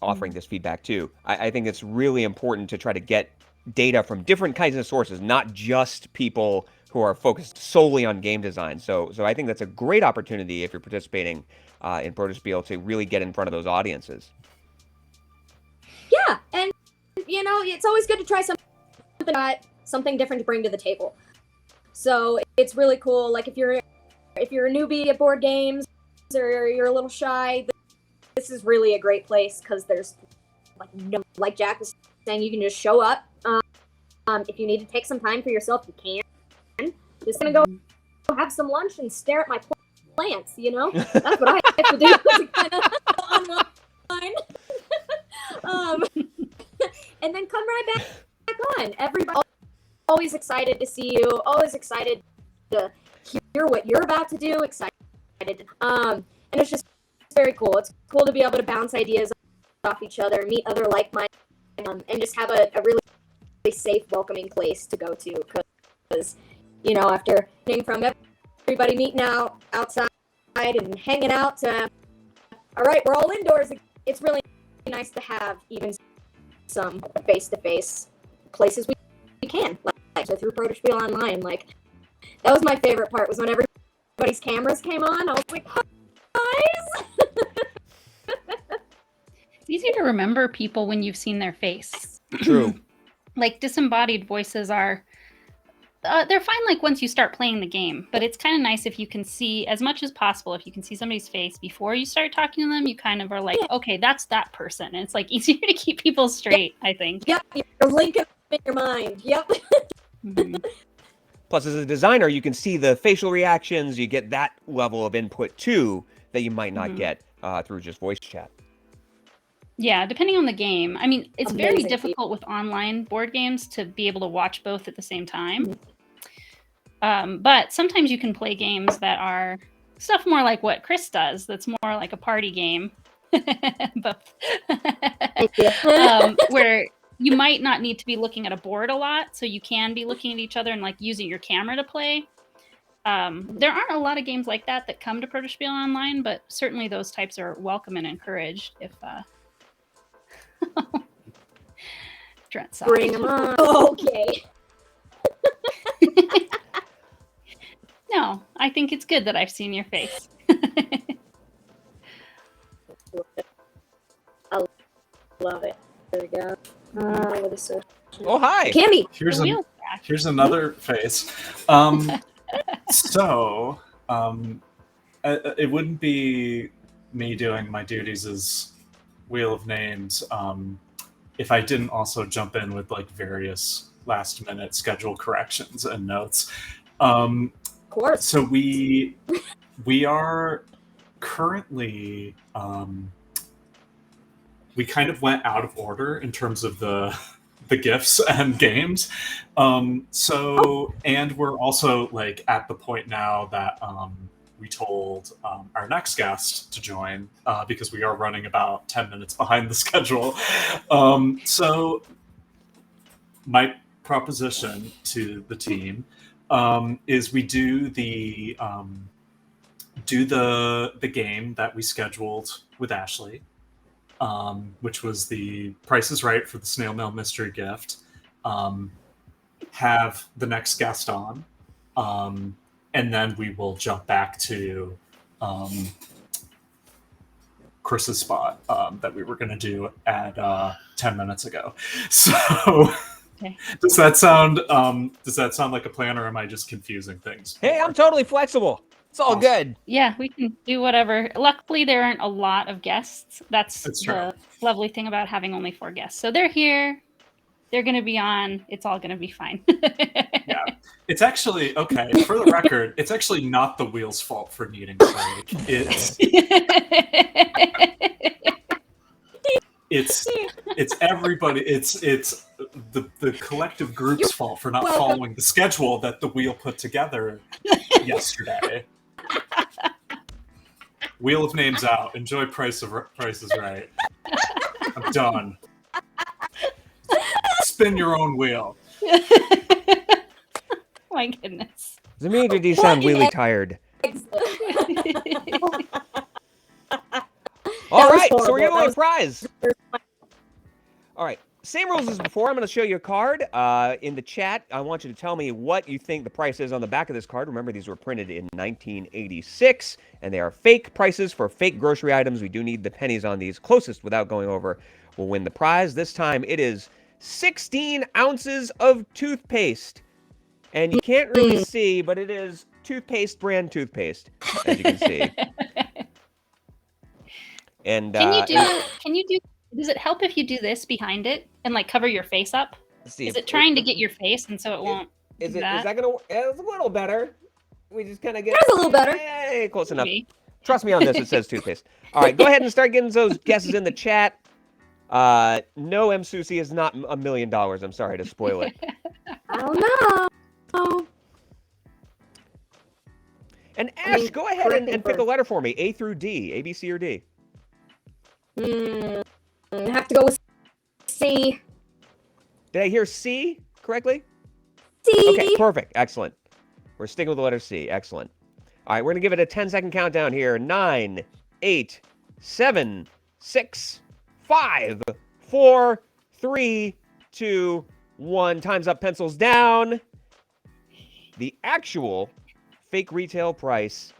offering this feedback too. I think it's really important to try to get data from different kinds of sources, not just people who are focused solely on game design. So I think that's a great opportunity if you're participating in Protospiel to really get in front of those audiences. Yeah, and it's always good to try something different to bring to the table. So it's really cool. Like if you're a newbie at board games or you're a little shy, this is really a great place because there's like Jack was saying, you can just show up. If you need to take some time for yourself, you can. Just gonna go have some lunch and stare at my plants. That's what I have to do to kind of online. And then come right back on. Everybody always excited to see you. Always excited to hear what you're about to do. Excited. And it's just very cool. It's cool to be able to bounce ideas off each other, meet other like-minded, and just have a really safe, welcoming place to go to. Because, after being from everybody meeting outside and hanging out to, all right, we're all indoors, it's really nice to have even some face-to-face places we can, like so through Protospiel Online. Like, that was my favorite part, was when everybody's cameras came on. I was like, guys! It's easier to remember people when you've seen their face. True. Like, disembodied voices are, they're fine like once you start playing the game, but it's kind of nice if you can see, as much as possible, if you can see somebody's face before you start talking to them, you kind of are like, okay, that's that person. And it's like easier to keep people straight, I think. Yep, you're linking in your mind. Yep. Mm-hmm. Plus, as a designer, you can see the facial reactions. You get that level of input too that you might not get through just voice chat. Yeah, depending on the game. I mean, it's Amazing. very difficult with online board games to be able to watch both at the same time. But sometimes you can play games that are stuff more like what Chris does. That's more like a party game. But, where you might not need to be looking at a board a lot. So you can be looking at each other and like using your camera to play. There aren't a lot of games like that come to Protospiel Online, but certainly those types are welcome and encouraged if Trent's off. Bring them on. Okay. No, I think it's good that I've seen your face. I love it. There we go. What is it? Oh, hi. Candy. Here's The wheel's back. here's another face. So it wouldn't be me doing my duties as Wheel of Names if I didn't also jump in with like various last minute schedule corrections and notes. Of course. So we are currently we kind of went out of order in terms of the gifts and games. And we're also like at the point now that we told our next guest to join because we are running about 10 minutes behind the schedule. So my proposition to the team is we do the game that we scheduled with Ashley, which was the Price is Right for the Snail Mail Mystery Gift. Have the next guest on, and then we will jump back to Chris's spot that we were going to do at 10 minutes ago. So, Okay. does that sound like a plan, or am I just confusing things? Hey, I'm totally flexible. It's all Awesome. good. Yeah, we can do whatever. Luckily, there aren't a lot of guests. That's true. the lovely thing about having only 4 guests. So they're here. They're going to be on. It's all going to be fine. Yeah. It's actually, okay, for the record, it's actually not the wheel's fault for needing a break. It's everybody. It's the collective group's fault for not following the schedule that the wheel put together yesterday. Wheel of Names out. Enjoy Price is Right. I'm done. Spin your own wheel. My goodness. Zameen, did you sound really tired? All right, so we're giving away a prize. All right, same rules as before. I'm going to show you a card. In the chat, I want you to tell me what you think the price is on the back of this card. Remember, these were printed in 1986, and they are fake prices for fake grocery items. We do need the pennies on these. Closest without going over will win the prize. This time, it is 16 ounces of toothpaste. And you can't really see, but it is toothpaste brand toothpaste, as you can see. And Can you do? Does it help if you do this behind it and like cover your face up? see, Is it trying to get your face and so it won't? Is do that gonna? It's a little better. We just kind of get. That's a little better. Hey, close enough. Maybe. Trust me on this. It says toothpaste. All right, go ahead and start getting those guesses in the chat. No, M. Susie is not $1 million. I'm sorry to spoil it. I don't know. And Ash, go ahead correct me and pick a first. letter for me. A through D. A, B, C, or D. Have to go with C. Did I hear C correctly? C. Okay, perfect. Excellent. We're sticking with the letter C. Excellent. All right, we're going to give it a 10-second countdown here. 9, 8, 7, 6, 5, 4, 3, 2, 1. Time's up. Pencils down. The actual fake retail price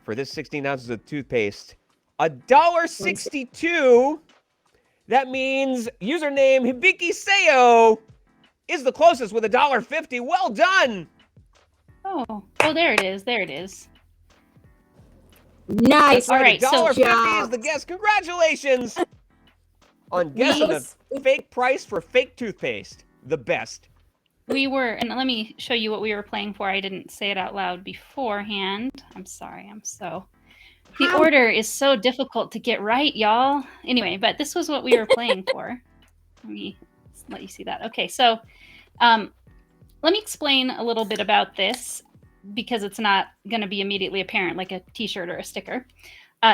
for this 16 ounces of toothpaste, $1.62. That means username Hibiki Seo is the closest with $1.50. Well done. Oh, there it is. There it is. Nice. All right, so- $1.50 is the guess. Congratulations on guessing the fake price for fake toothpaste. The best. We were, and let me show you what we were playing for. I didn't say it out loud beforehand. I'm sorry. The order is so difficult to get right, y'all. Anyway, but this was what we were playing for. Let me let you see that. Okay, so let me explain a little bit about this because it's not going to be immediately apparent like a t-shirt or a sticker.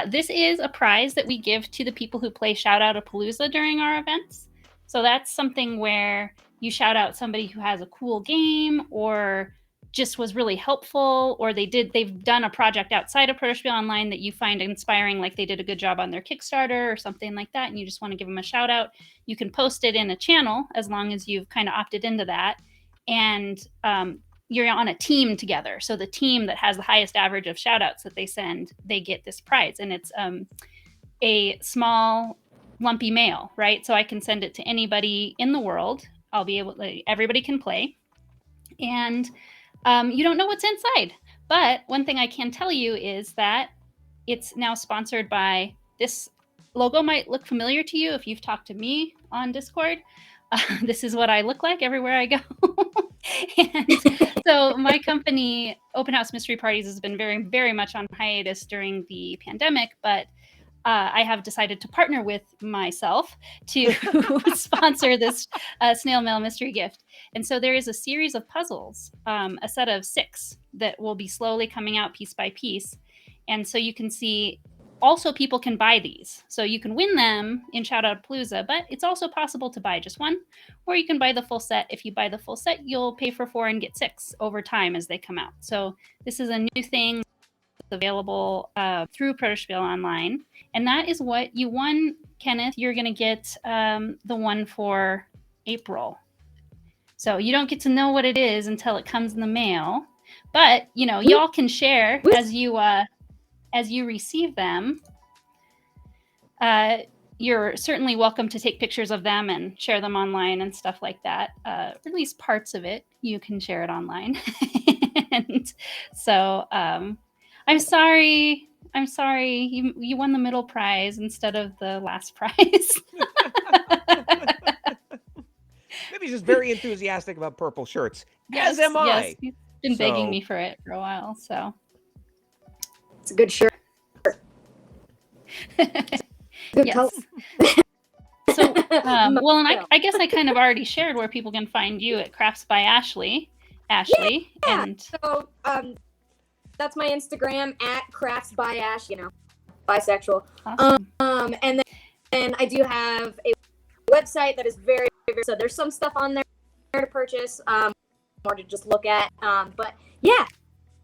This is a prize that we give to the people who play Shout Out a Palooza during our events. So that's something where you shout out somebody who has a cool game or just was really helpful, or they've done a project outside of Protospiel Online that you find inspiring, like they did a good job on their Kickstarter or something like that, and you just want to give them a shout out, you can post it in a channel as long as you've kind of opted into that. And you're on a team together. So the team that has the highest average of shout outs that they send, they get this prize. And it's a small lumpy mail, right? So I can send it to anybody in the world. Everybody can play. And you don't know what's inside. But one thing I can tell you is that it's now sponsored by, this logo might look familiar to you if you've talked to me on Discord. This is what I look like everywhere I go. And so my company, Open House Mystery Parties, has been very, very much on hiatus during the pandemic, but I have decided to partner with myself to sponsor this snail mail mystery gift. And so there is a series of puzzles, a set of 6 that will be slowly coming out piece by piece. And so you can see, also people can buy these. So you can win them in Shoutout-a-Palooza, but it's also possible to buy just one, or you can buy the full set. If you buy the full set, you'll pay for 4 and get 6 over time as they come out. So this is a new thing available through Protospiel Online. And that is what you won, Kenneth. You're going to get the one for April. So you don't get to know what it is until it comes in the mail. But, y'all can share as you receive them. You're certainly welcome to take pictures of them and share them online and stuff like that. At least parts of it, you can share it online. And so I'm sorry. You won the middle prize instead of the last prize. Maybe he's just very enthusiastic about purple shirts. Yes, as am I. Yes, he's been begging me for it for a while. So It's a good shirt. Good yes. color. So, well, and I guess I kind of already shared where people can find you at Crafts by Ashley. Ashley. Yeah. And So that's my Instagram at Crafts by Ash, bisexual. awesome. And then I do have a website that is very, very, so there's some stuff on there to purchase, or to just look at. But yeah.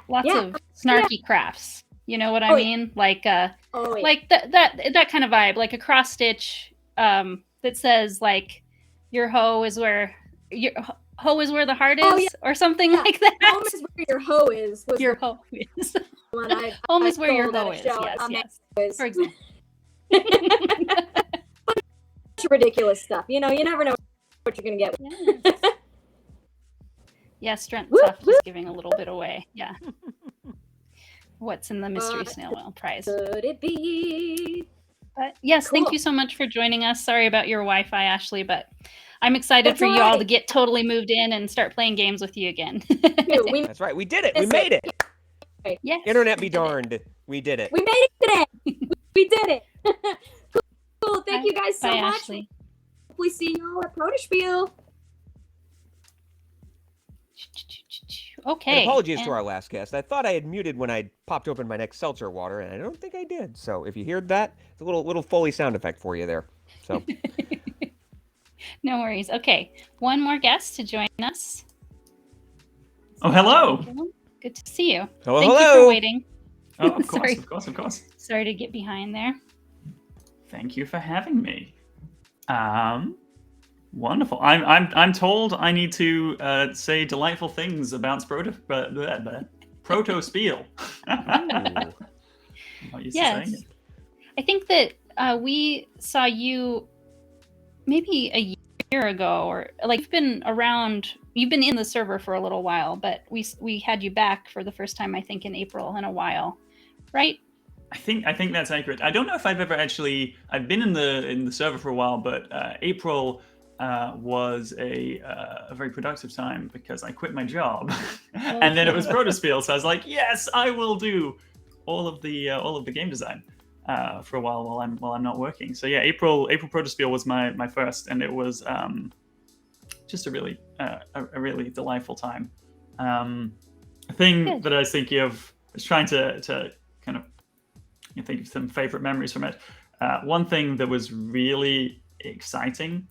Lots of snarky crafts. You know what I mean? Like like that kind of vibe, like a cross stitch that says like your hoe is where the heart is, or something like that. Home is where your hoe is. Your hoe is. Home is where your hoe is. Yes. For example. Ridiculous stuff. You never know what you're gonna get. Yes. Yeah, strength stuff, just giving a little bit away. Yeah. What's in the mystery snail mail prize? Could it be? But yes, Thank you so much for joining us. Sorry about your Wi-Fi, Ashley, but I'm excited for you all to get totally moved in and start playing games with you again. That's right. We did it. We made it. Yes. Internet be darned. We did it. We made it today. We did it. Cool. Thank you guys so much. Ashley. Hopefully see you all at Protospiel. Okay. And apologies to our last guest. I thought I had muted when I popped open my next seltzer water, and I don't think I did. So if you heard that, it's a little Foley sound effect for you there. So no worries. Okay, one more guest to join us. Oh, hello. Good to see you. Hello. Thank you for waiting. Oh, of Sorry. course, of course. Sorry to get behind there. Thank you for having me. Wonderful. I'm told I need to say delightful things about Protospiel. I'm not used to saying it. I think that we saw you maybe a year ago, or like you've been around. You've been in the server for a little while, but we had you back for the first time, I think, in April in a while, right? I think that's accurate. I don't know if I've ever actually. I've been in the server for a while, but April was a very productive time because I quit my job, and then it was Protospiel. So I was like, yes, I will do all of the game design for a while while I'm not working. So yeah, April Protospiel was my first, and it was just a really delightful time. A thing that I was thinking of was trying to kind of think of some favorite memories from it. One thing that was really exciting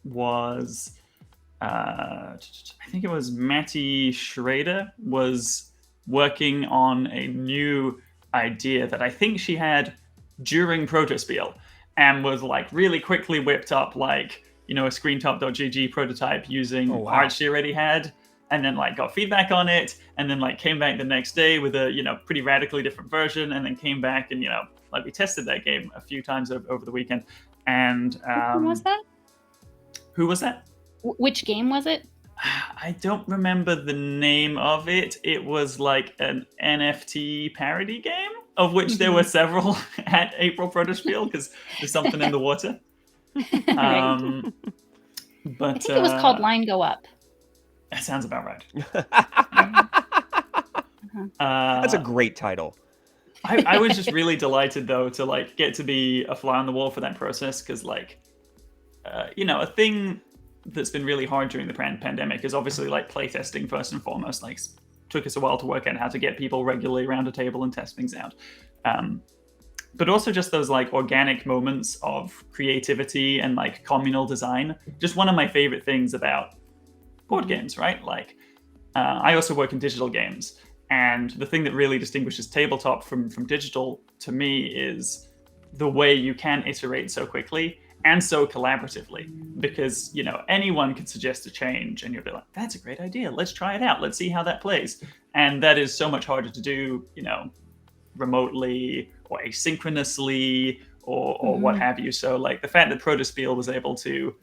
was I think it was Matty Schrader was working on a new idea that I think she had during Protospiel, and was like really quickly whipped up like, you know, a screentop.gg prototype using art she already had, and then like got feedback on it, and then like came back the next day with a, you know, pretty radically different version, and then came back and, you know, like we tested that game a few times over the weekend. And Who was that? Who was that? Which game was it? I don't remember the name of it. It was like an NFT parody game, of which there were several at April Protospiel, because there's something in the water. Right. But I think it was called Line Go Up. That sounds about right. That's a great title. I was just really delighted though to like get to be a fly on the wall for that process, because like, you know, a thing that's been really hard during the pandemic is obviously like playtesting first and foremost. Like, took us a while to work out how to get people regularly around a table and test things out. But also just those like organic moments of creativity and like communal design. Just one of my favorite things about board games, right? Like, I also work in digital games, and the thing that really distinguishes tabletop from digital to me is the way you can iterate so quickly and so collaboratively, because, you know, anyone could suggest a change and you'll be like, that's a great idea, let's try it out, let's see how that plays. And that is so much harder to do, you know, remotely or asynchronously or what have you. So like the fact that Protospiel was able to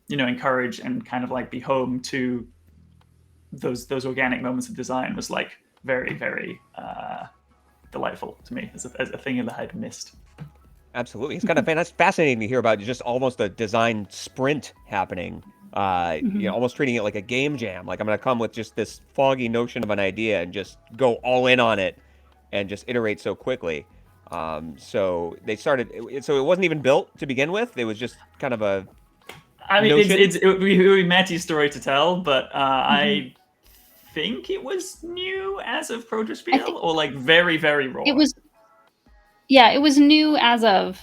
you know, encourage and kind of like be home to those organic moments of design was like very, very delightful to me as a thing that I'd missed. Absolutely. It's kind of that's fascinating to hear about just almost a design sprint happening. You know, almost treating it like a game jam. Like, I'm going to come with just this foggy notion of an idea and just go all in on it and just iterate so quickly. So they started, so it wasn't even built to begin with. It was just kind of a I mean, notion. it would be Matty's story to tell, but I think it was new as of Protospiel, or like very, very raw. It was new as of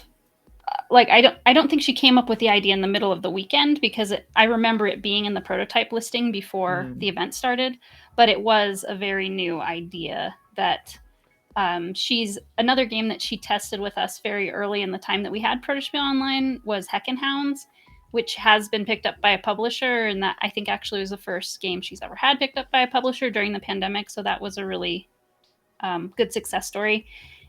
like, I don't think she came up with the idea in the middle of the weekend, because I remember it being in the prototype listing before the event started, but it was a very new idea that she's another game that she tested with us very early in the time that we had Protospiel Online was Heckin' Hounds, which has been picked up by a publisher, and that I think actually was the first game she's ever had picked up by a publisher during the pandemic. So that was a really good success story.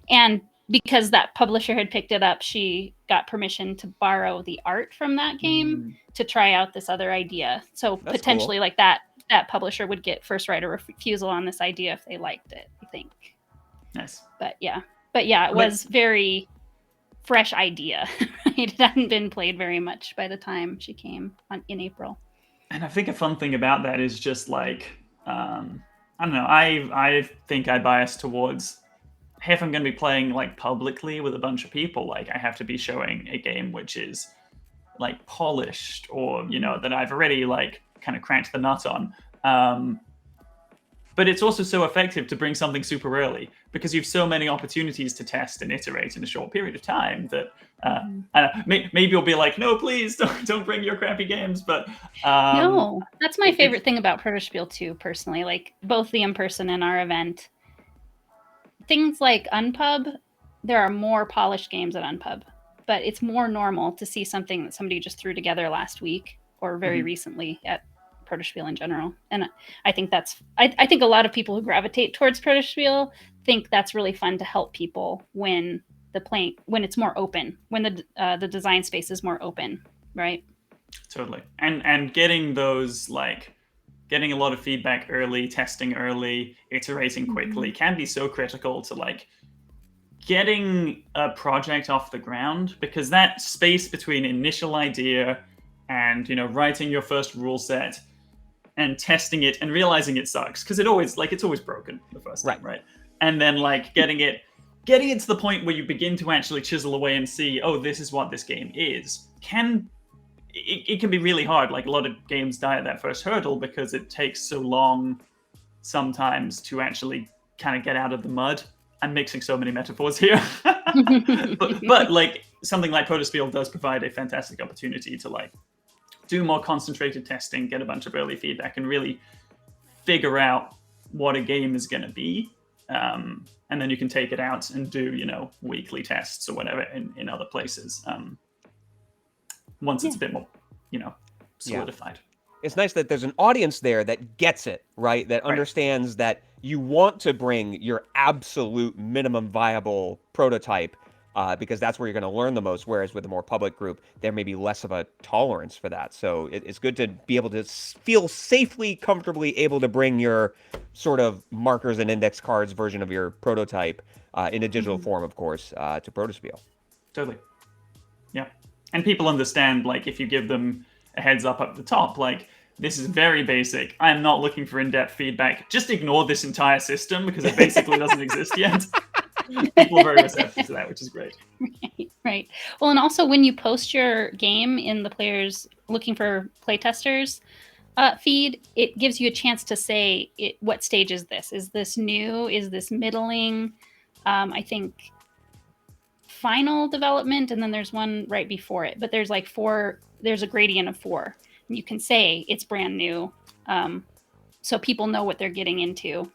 And because that publisher had picked it up, she got permission to borrow the art from that game to try out this other idea. So That's potentially cool. like that publisher would get first right of refusal on this idea if they liked it, I think. Nice. But yeah, it was very fresh idea. It hadn't been played very much by the time she came in April. And I think a fun thing about that is just like, I don't know, I think I bias towards, hey, if I'm going to be playing like publicly with a bunch of people, like I have to be showing a game which is like polished, or, you know, that I've already like kind of cracked the nut on. But it's also so effective to bring something super early, because you have so many opportunities to test and iterate in a short period of time that I don't know, maybe you'll be like, no, please don't bring your crappy games. But no, that's my favorite thing about Protospiel too, personally, like both the in-person and our event. Things like Unpub, there are more polished games at Unpub, but it's more normal to see something that somebody just threw together last week or very recently at Protospiel in general. And I think I think a lot of people who gravitate towards Protospiel think that's really fun to help people when it's more open, when the design space is more open, right? Totally. And getting those, like, getting a lot of feedback early, testing early, iterating quickly can be so critical to like getting a project off the ground, because that space between initial idea and, you know, writing your first rule set and testing it and realizing it sucks, because it's always broken the first time, right? And then like getting it to the point where you begin to actually chisel away and see, oh, this is what this game is, it can be really hard. Like, a lot of games die at that first hurdle because it takes so long sometimes to actually kind of get out of the mud. I'm mixing so many metaphors here. but like something like Protospiel does provide a fantastic opportunity to do more concentrated testing, get a bunch of early feedback, and really figure out what a game is going to be. And then you can take it out and do, weekly tests or whatever in other places. Once it's a bit more, solidified. It's nice that there's an audience there that gets it, right? That understands that you want to bring your absolute minimum viable prototype because that's where you're going to learn the most. Whereas with a more public group, there may be less of a tolerance for that. So it's good to be able to feel safely, comfortably able to bring your sort of markers and index cards version of your prototype in a digital form, of course, to Protospiel. Totally. Yeah. And people understand, like, if you give them a heads up at the top, like, this is very basic. I'm not looking for in-depth feedback. Just ignore this entire system because it basically doesn't exist yet. People are very receptive to that, which is great. Right. Well, and also when you post your game in the players looking for playtesters feed, it gives you a chance to say what stage is this? Is this new? Is this middling? I think final development, and then there's one right before it. But there's like 4. There's a gradient of 4. And you can say it's brand new, so people know what they're getting into,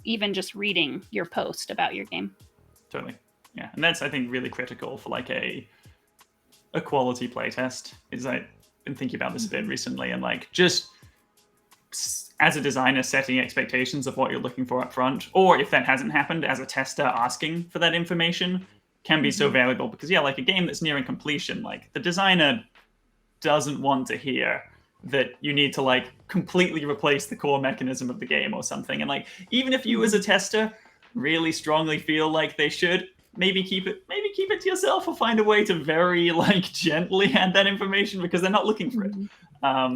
even just reading your post about your game. Totally. Yeah, and that's, I think, really critical for like a quality playtest. Is I've been thinking about this a bit recently, and like just as a designer setting expectations of what you're looking for up front, or if that hasn't happened, as a tester asking for that information can be so valuable, because like a game that's nearing completion, like the designer doesn't want to hear that you need to like completely replace the core mechanism of the game or something. And like, even if you as a tester really strongly feel like they should, maybe keep it to yourself, or find a way to very like gently add that information, because they're not looking for it.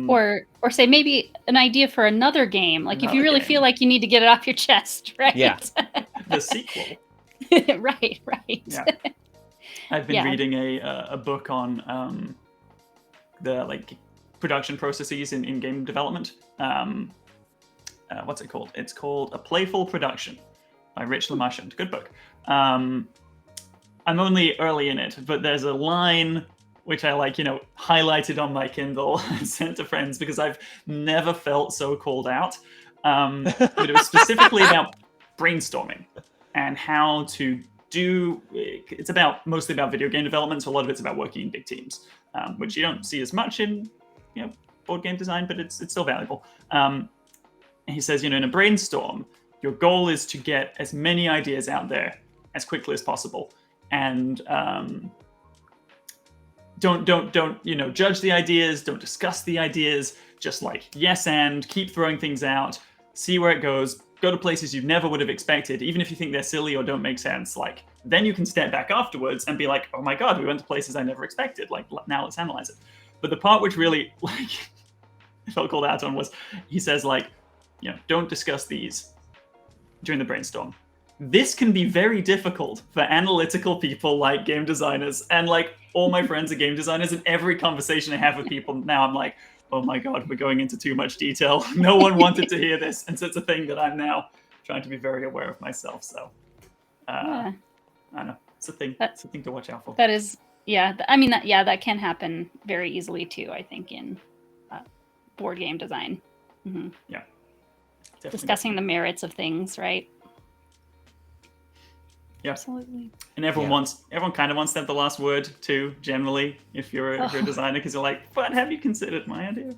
Or say maybe an idea for another game. Like if you really feel like you need to get it off your chest, right? Yeah. The sequel. right. Yeah. I've been reading a book on the like production processes in game development. What's it called? It's called A Playful Production by Rich LeMarchand. Good book. I'm only early in it, but there's a line which I like, highlighted on my Kindle and sent to friends, because I've never felt so called out. But it was specifically about brainstorming and how to do. It's mostly about video game development, so a lot of it's about working in big teams, which you don't see as much in board game design, but it's still valuable. And he says, in a brainstorm, your goal is to get as many ideas out there as quickly as possible, and don't judge the ideas, don't discuss the ideas, just like yes and keep throwing things out, see where it goes, go to places you never would have expected, even if you think they're silly or don't make sense. Like then you can step back afterwards and be like, oh my god, we went to places I never expected, like now let's analyze it. But the part which really like I felt called out on was, he says like, don't discuss these during the brainstorm. This can be very difficult for analytical people like game designers, and like all my friends are game designers, and every conversation I have with people now, I'm like, oh my god, we're going into too much detail. No one wanted to hear this, and so it's a thing that I'm now trying to be very aware of myself. So, I don't know, it's a thing. It's a thing to watch out for. That is, that can happen very easily too. I think in board game design. Mm-hmm. Yeah, definitely. Discussing the merits of things, right? Yeah, absolutely. And everyone kind of wants to have the last word too. Generally, if you're a designer, because you're like, but have you considered my idea?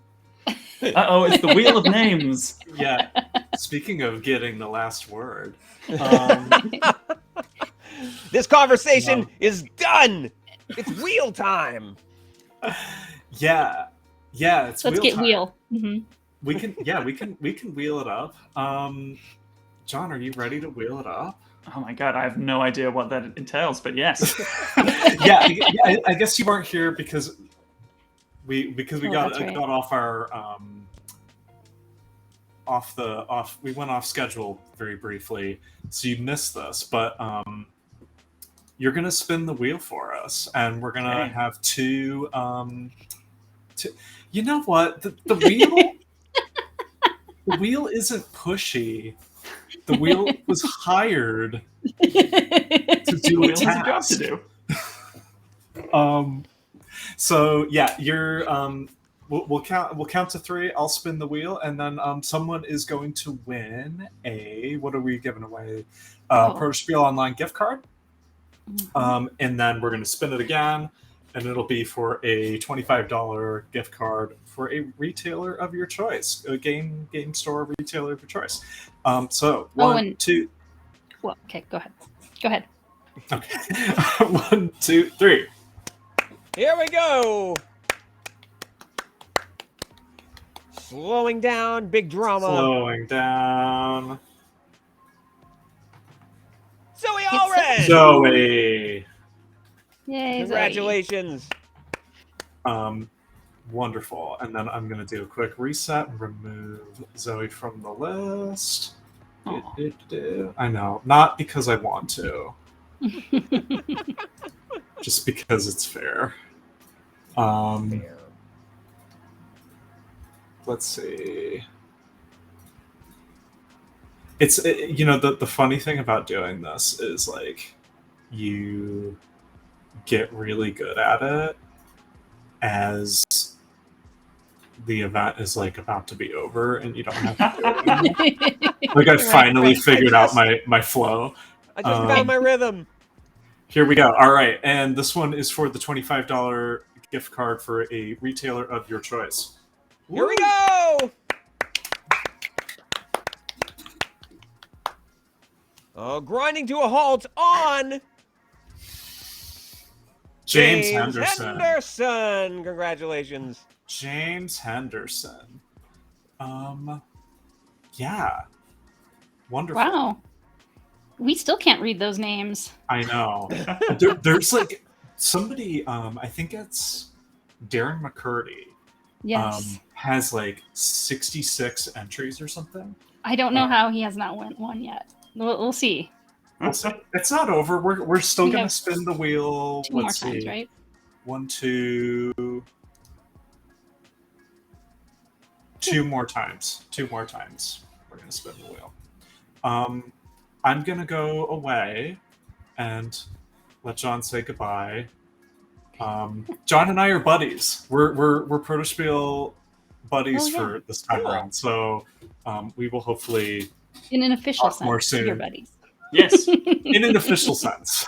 It's the wheel of names. Yeah. Speaking of getting the last word, this conversation is done. It's wheel time. Yeah. It's let's wheel get time. wheel. Mm-hmm. We can wheel it up. John, are you ready to wheel it up? Oh my god, I have no idea what that entails, but yes. yeah, I guess you weren't here because we got off our we went off schedule very briefly, so you missed this. But you're gonna spin the wheel for us, and we're gonna have two. You know what? The wheel. The wheel isn't pushy. The wheel was hired to do a task. To do. So yeah, you're we'll count to 3. I'll spin the wheel, and then someone is going to win a, what are we giving away? Protospiel Online gift card. And then we're going to spin it again, and it'll be for a $25 gift card for a retailer of your choice, a game store retailer of your choice. So 1, 2. Well, okay, go ahead. Okay. 1, 2, 3. Here we go. Slowing down, big drama. Slowing down. Zoe Allred! Zoe! Yay, Congratulations. Zoe. Wonderful. And then I'm going to do a quick reset and remove Zoe from the list. I know. Not because I want to. Just because it's fair. Let's see. It's the funny thing about doing this is like you get really good at it as the event is like about to be over and you don't have to do it. Like I finally figured out my flow. I just found my rhythm. Here we go. All right, and this one is for the $25 gift card for a retailer of your choice. Here we go! Oh, grinding to a halt on James Henderson. Congratulations. James Henderson. Yeah. Wonderful. Wow. We still can't read those names. I know. There's like somebody, I think it's Darren McCurdy. Yes. Has like 66 entries or something. I don't know how he has not won one yet. We'll see. It's not over. We're still going to spin the wheel. 2 more times, right? 1, 2. 2 more times. 2 more times. We're going to spin the wheel. I'm going to go away and let John say goodbye. John and I are buddies. We're Protospiel buddies for this time around. So we will hopefully in an official talk more sense, soon. you're buddies. Yes. In an official sense.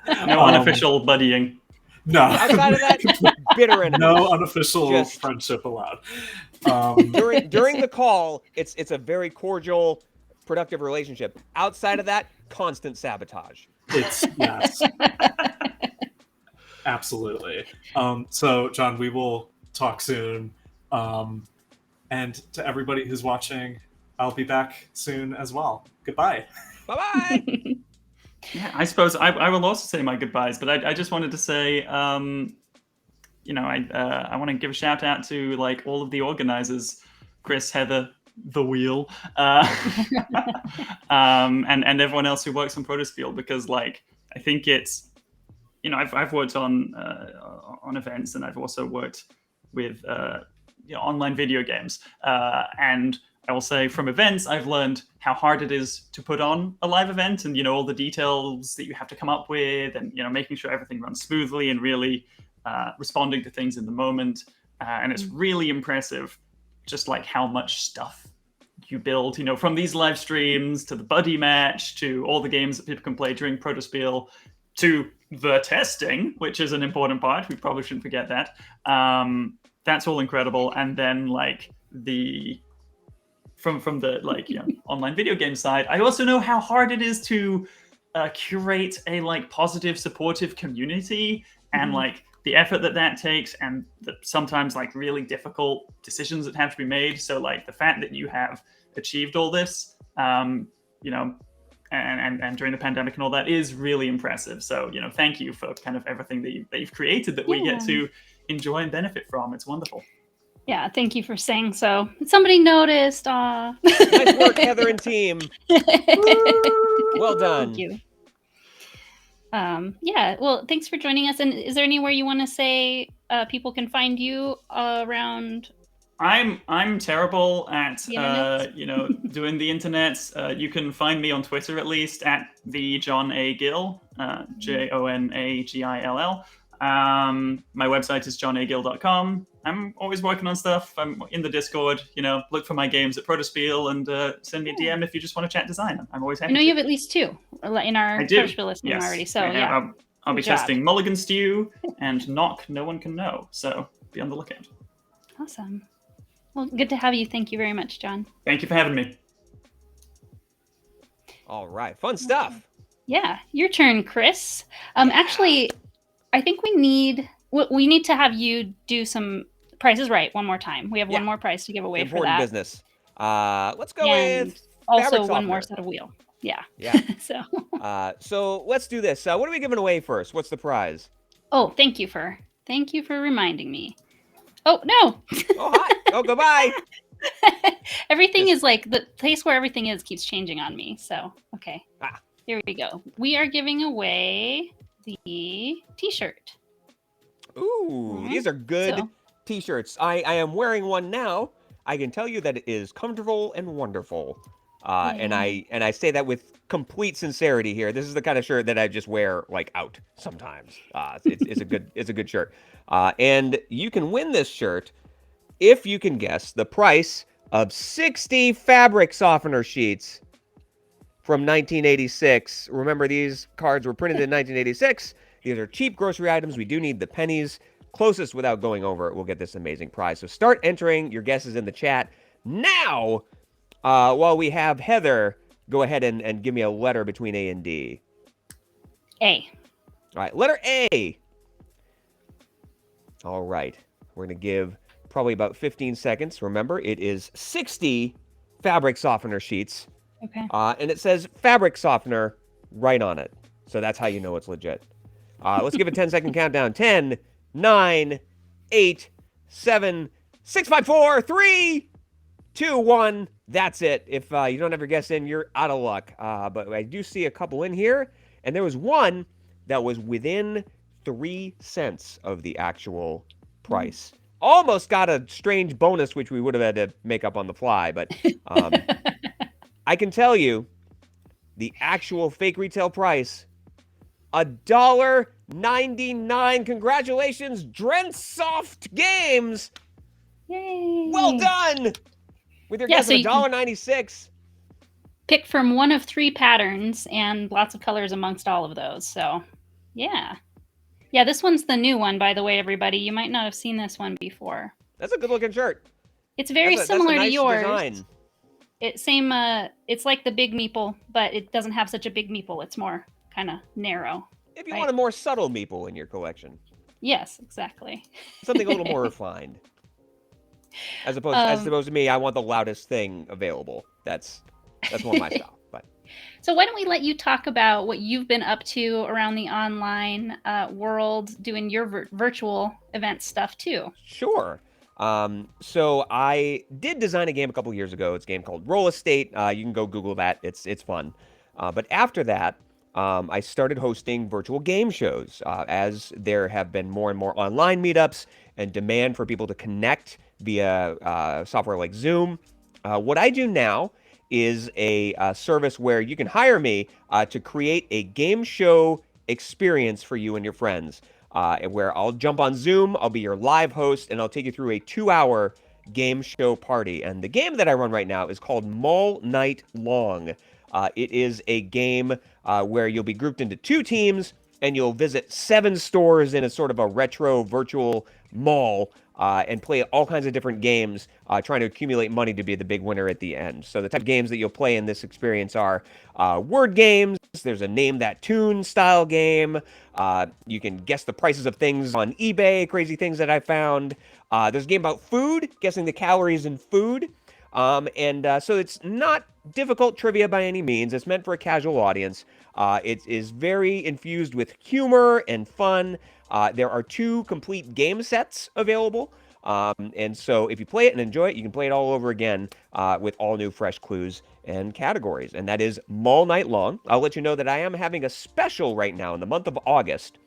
No unofficial buddying. No. Outside of that, bitter enemies. No unofficial friendship allowed. During the call, it's a very cordial, productive relationship. Outside of that, constant sabotage. Yes. Absolutely. So, John, we will talk soon. And to everybody who's watching, I'll be back soon as well. Goodbye. Bye-bye. Yeah, I suppose I will also say my goodbyes, but I just wanted to say, I want to give a shout out to like all of the organizers, Chris, Heather, the wheel, and everyone else who works on Protospiel, because like I think it's, I've worked on events, and I've also worked with online video games, and I will say from events, I've learned how hard it is to put on a live event, and all the details that you have to come up with, and making sure everything runs smoothly and really responding to things in the moment. And it's really impressive, just like how much stuff you build, from these live streams to the buddy match to all the games that people can play during Protospiel to the testing, which is an important part. We probably shouldn't forget that. That's all incredible. And then like from the online video game side, I also know how hard it is to curate a like positive, supportive community, and like the effort that takes, and the sometimes like really difficult decisions that have to be made. So like the fact that you have achieved all this, and during the pandemic and all that is really impressive. So thank you for kind of everything that you've created that we get to enjoy and benefit from. It's wonderful. Yeah, thank you for saying so. Somebody noticed. Aw. Nice work, Heather and team. Well done. Thank you. Well, thanks for joining us. And is there anywhere you want to say people can find you around? I'm terrible at The doing the internet. You can find me on Twitter at least at the John A. Gill, JONAGILL. My website is johnagill.com. I'm always working on stuff. I'm in the Discord. Look for my games at Protospiel and send me a DM if you just want to chat design. I'm always happy. I know you have at least 2 in our I do. Protospiel listing Yes. already. So I'll be Good job. testing Mulligan Stew and Knock No One Can Know. So be on the lookout. Awesome. Well, good to have you. Thank you very much, John. Thank you for having me. All right, fun stuff. Yeah, your turn, Chris. Actually, I think we need to have you do some Prices Right one more time. We have one more prize to give away for that. Important business. Let's go And with also fabric one more softener. set of wheel. Yeah. Yeah. So let's do this. What are we giving away first? What's the prize? Oh, thank you for reminding me. Oh no. Oh hi. Oh goodbye. Everything is like the place where everything is keeps changing on me. So okay. Here we go. We are giving away the t-shirt. Ooh, these are good t-shirts. I am wearing one now. I can tell you that it is comfortable and wonderful. And I say that with complete sincerity here. This is the kind of shirt that I just wear like out sometimes. It's a good shirt. And you can win this shirt if you can guess the price of 60 fabric softener sheets from 1986. Remember, these cards were printed in 1986. These are cheap grocery items. We do need the pennies. Closest without going over it will get this amazing prize. So start entering your guesses in the chat now. While we have Heather, go ahead and give me a letter between A and D. A. All right, letter A. All right, we're going to give probably about 15 seconds. Remember, it is 60 fabric softener sheets. Okay. And it says fabric softener right on it. So that's how you know it's legit. Let's give a 10-second countdown. 10, 9, 8, 7, 6, 5, 4, 3, 2, 1. That's it. If you don't have your guess in, you're out of luck. But I do see a couple in here. And there was one that was within 3 cents of the actual price. Almost got a strange bonus, which we would have had to make up on the fly. But I can tell you the actual fake retail price, $1.99. Congratulations, Drensoft Games. Yay. Well done. With your guess of $1.96. Pick from one of 3 patterns and lots of colors amongst all of those. So, yeah. Yeah, this one's the new one, by the way, everybody. You might not have seen this one before. That's a good-looking shirt. It's very similar that's a nice to yours. Design. It's like the big meeple, but it doesn't have such a big meeple. It's more kind of narrow. If you want a more subtle meeple in your collection. Yes, exactly. Something a little more refined. As opposed to me, I want the loudest thing available. That's more my style. But so why don't we let you talk about what you've been up to around the online world, doing your virtual event stuff too? Sure. So I did design a game a couple years ago. It's a game called Roll Estate. You can go Google that. It's fun. But after that, I started hosting virtual game shows as there have been more and more online meetups and demand for people to connect via software like Zoom. What I do now is a service where you can hire me to create a game show experience for you and your friends, where I'll jump on Zoom, I'll be your live host, and I'll take you through a 2-hour game show party. And the game that I run right now is called Mall Night Long. It is a game where you'll be grouped into 2 teams, and you'll visit 7 stores in a sort of a retro virtual mall and play all kinds of different games, trying to accumulate money to be the big winner at the end. So the type of games that you'll play in this experience are word games. There's a Name That Tune style game. You can guess the prices of things on eBay, crazy things that I found. There's a game about food, guessing the calories in food. So it's not difficult trivia by any means. It's meant for a casual audience. It is very infused with humor and fun. There are 2 complete game sets available. And so if you play it and enjoy it, you can play it all over again with all new fresh clues and categories. And that is Mall Night Long. I'll let you know that I am having a special right now in the month of August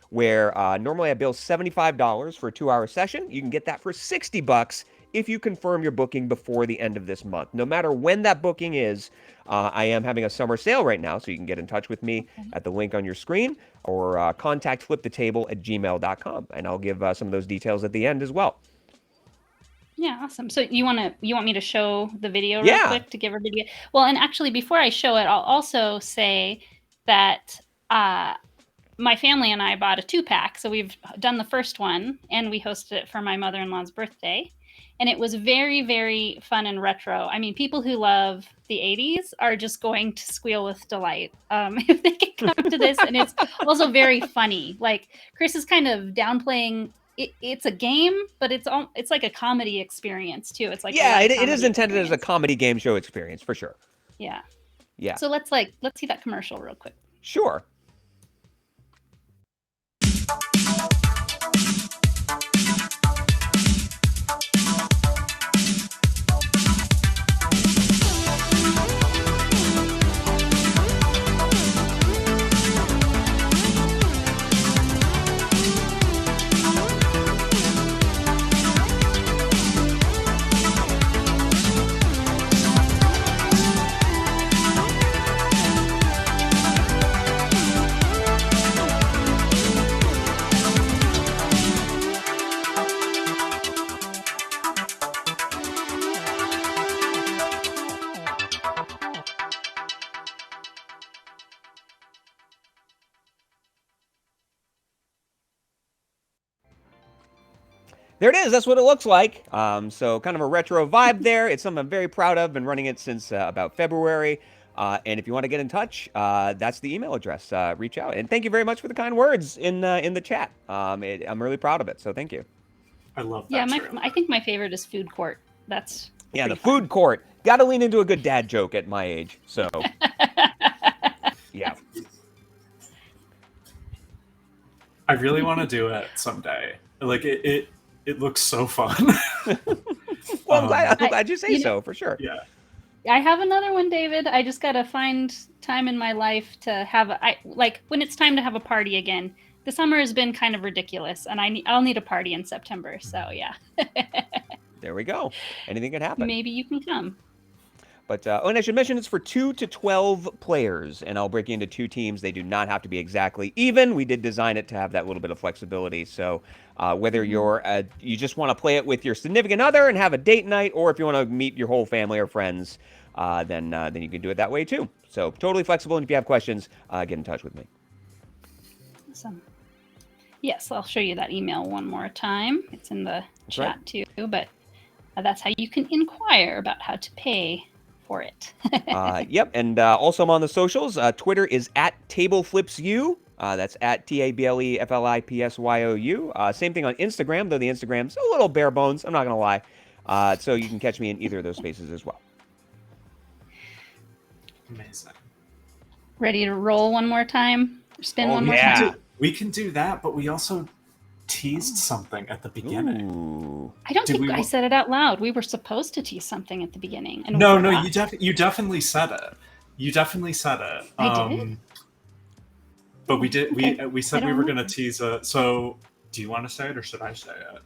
where normally I bill $75 for a 2-hour session. You can get that for $60 if you confirm your booking before the end of this month. No matter when that booking is, I am having a summer sale right now, so you can get in touch with me at the link on your screen or contact flipthetable@gmail.com, and I'll give some of those details at the end as well. Yeah, awesome. So you want me to show the video real Yeah. quick to give everybody? Well, and actually, before I show it, I'll also say that my family and I bought a 2-pack. So we've done the first one, and we hosted it for my mother-in-law's birthday, and it was very, very fun and retro. I mean, people who love the 80s are just going to squeal with delight if they can come to this. And it's also very funny. Like, Chris is kind of downplaying. It's a game, but it's like a comedy experience too. It's like it is intended as a comedy game show experience for sure. Yeah. Yeah. So let's see that commercial real quick. Sure. There it is. That's what it looks like. So kind of a retro vibe there. It's something I'm very proud of. Been running it since about February. And if you want to get in touch, that's the email address. Reach out. And thank you very much for the kind words in the chat. I'm really proud of it. So thank you. I love that. Yeah, I think my favorite is food court. That's the food court. Got to lean into a good dad joke at my age. So yeah. I really want to do it someday. Like it looks so fun. Well, I'm glad you say so, for sure. Yeah. I have another one, David. I just got to find time in my life to have when it's time to have a party again. The summer has been kind of ridiculous, and I'll need a party in September. So yeah. There we go. Anything can happen. Maybe you can come. But and I should mention it's for 2 to 12 players, and I'll break you into 2 teams. They do not have to be exactly even. We did design it to have that little bit of flexibility. So whether you just want to play it with your significant other and have a date night, or if you want to meet your whole family or friends, then you can do it that way too. So totally flexible. And if you have questions, get in touch with me. Awesome. Yes, I'll show you that email one more time. It's in the chat too, but that's how you can inquire about how to pay for it. Yep, and also I'm on the socials. Twitter is @TableFlipsU. That's @TABLEFLIPSYOU. Same thing on Instagram, though the Instagram's a little bare bones. I'm not gonna lie. So you can catch me in either of those spaces as well. Amazing. Ready to roll one more time? Spin one more time? We can do that, but we also teased something at the beginning. Ooh. I don't think I said it out loud. We were supposed to tease something at the beginning. And No, you definitely said it. You definitely said it. I did? But we did. Okay. We said we were going to tease it. So, do you want to say it or should I say it?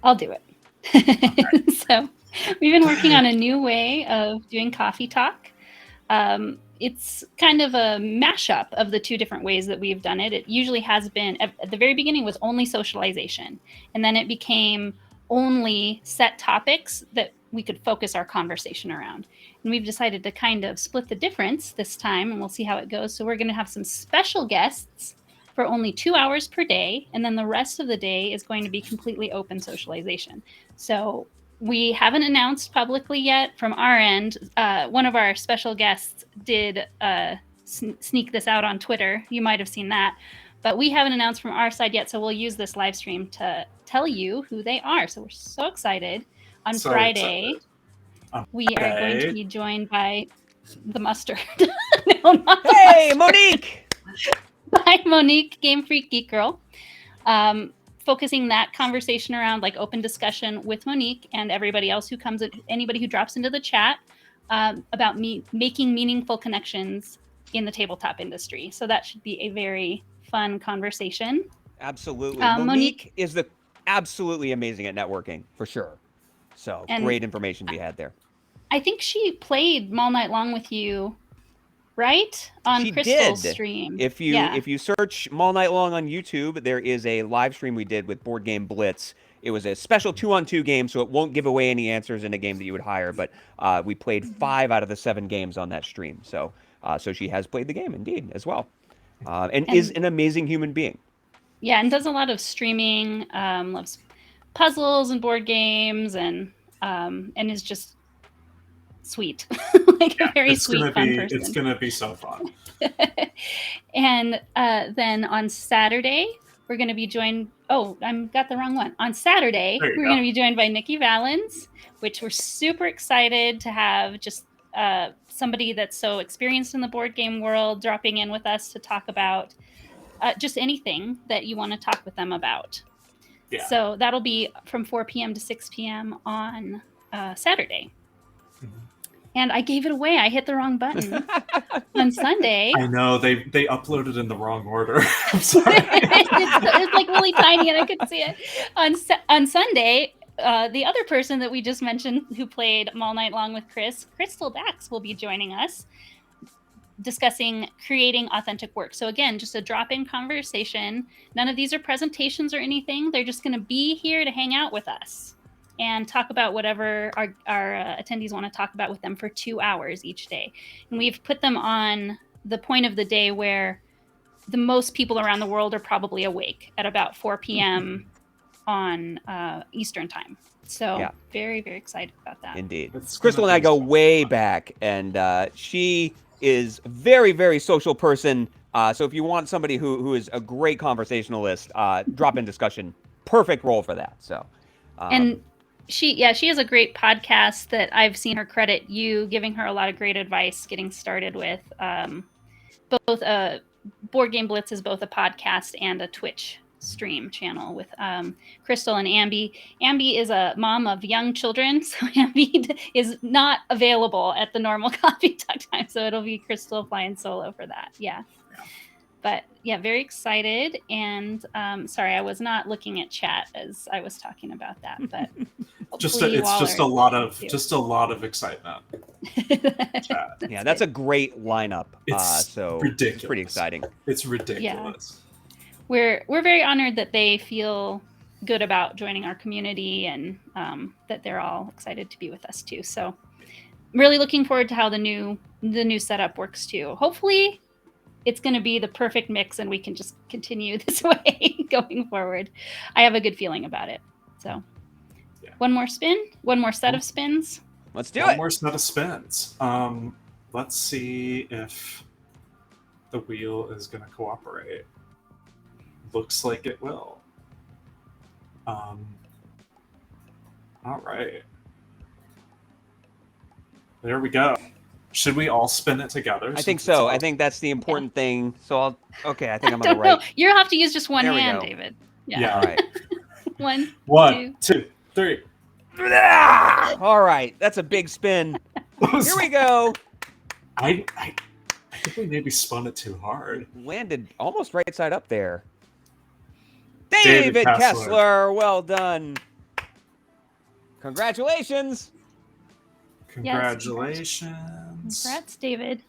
I'll do it. Okay. So, we've been working on a new way of doing coffee talk. It's kind of a mashup of the 2 different ways that we've done it. It usually has been, at the very beginning, was only socialization. And then it became only set topics that we could focus our conversation around. And we've decided to kind of split the difference this time, and we'll see how it goes. So we're going to have some special guests for only 2 hours per day. And then the rest of the day is going to be completely open socialization. So we haven't announced publicly yet from our end. One of our special guests did sneak this out on Twitter. You might have seen that. But we haven't announced from our side yet, so we'll use this live stream to tell you who they are. So we're so excited. On Friday, we are going to be joined by the mustard. No, not the mustard. Monique! By Monique, Game Freak Geek Girl. Focusing that conversation around open discussion with Monique and everybody else who comes, anybody who drops into the chat about making meaningful connections in the tabletop industry. So that should be a very fun conversation. Absolutely. Monique is absolutely amazing at networking, for sure. So great information to be had there. I think she played Mall Night Long with you, right? On Crystal's stream. If you search Mall Night Long on YouTube, there is a live stream we did with Board Game Blitz, It was a special 2-on-2 game, so it won't give away any answers in a game that you would hire. But we played 5 out of the 7 games on that stream. So she has played the game indeed as well, and is an amazing human being. Yeah, and does a lot of streaming. Loves puzzles and board games, and is just sweet, like a very sweet, fun person. It's gonna be so fun. And then on Saturday, we're going to be joined. Oh, I got the wrong one. On Saturday, we're going to be joined by Nikki Valens, which we're super excited to have. Just somebody that's so experienced in the board game world dropping in with us to talk about just anything that you want to talk with them about. Yeah. So that'll be from 4 p.m. to 6 p.m. on Saturday. Mm-hmm. And I gave it away. I hit the wrong button on Sunday. I know. They uploaded in the wrong order. I'm sorry. it's like really tiny and I couldn't see it. On Sunday, the other person that we just mentioned who played All Night Long with Chris, Crystal Dax, will be joining us discussing creating authentic work. So again, just a drop-in conversation. None of these are presentations or anything. They're just going to be here to hang out with us and talk about whatever our attendees want to talk about with them for 2 hours each day. And we've put them on the point of the day where the most people around the world are probably awake at about 4 p.m. on Eastern time. So very, very excited about that. Indeed. Crystal and I go way back, and she is a very, very social person. So if you want somebody who is a great conversationalist, drop-in discussion, perfect role for that. So, and she has a great podcast that I've seen her credit you, giving her a lot of great advice getting started with. Both Board Game Blitz is both a podcast and a Twitch stream channel with Crystal and Ambi. Ambi is a mom of young children, so Ambi is not available at the normal coffee talk time. So it'll be Crystal flying solo for that. Yeah. But yeah, very excited. And sorry, I was not looking at chat as I was talking about that, but just a lot of excitement. Yeah, that's a great lineup. It's so ridiculous. It's pretty exciting. It's ridiculous. Yeah. We're very honored that they feel good about joining our community, and that they're all excited to be with us too. So really looking forward to how the new setup works too. Hopefully it's going to be the perfect mix and we can just continue this way going forward. I have a good feeling about it. So one more set of spins. Let's do it. One more set of spins. Let's see if the wheel is going to cooperate. Looks like it will. All right. There we go. Should we all spin it together? I think so. I think that's the important thing. So I think I'm on the right. No, you'll have to use just one hand, David. Yeah. All right. One, two, three. All right. That's a big spin. Here we go. I think we maybe spun it too hard. Landed almost right side up there. David Kessler. Well done. Congratulations. Congratulations. Congrats, David.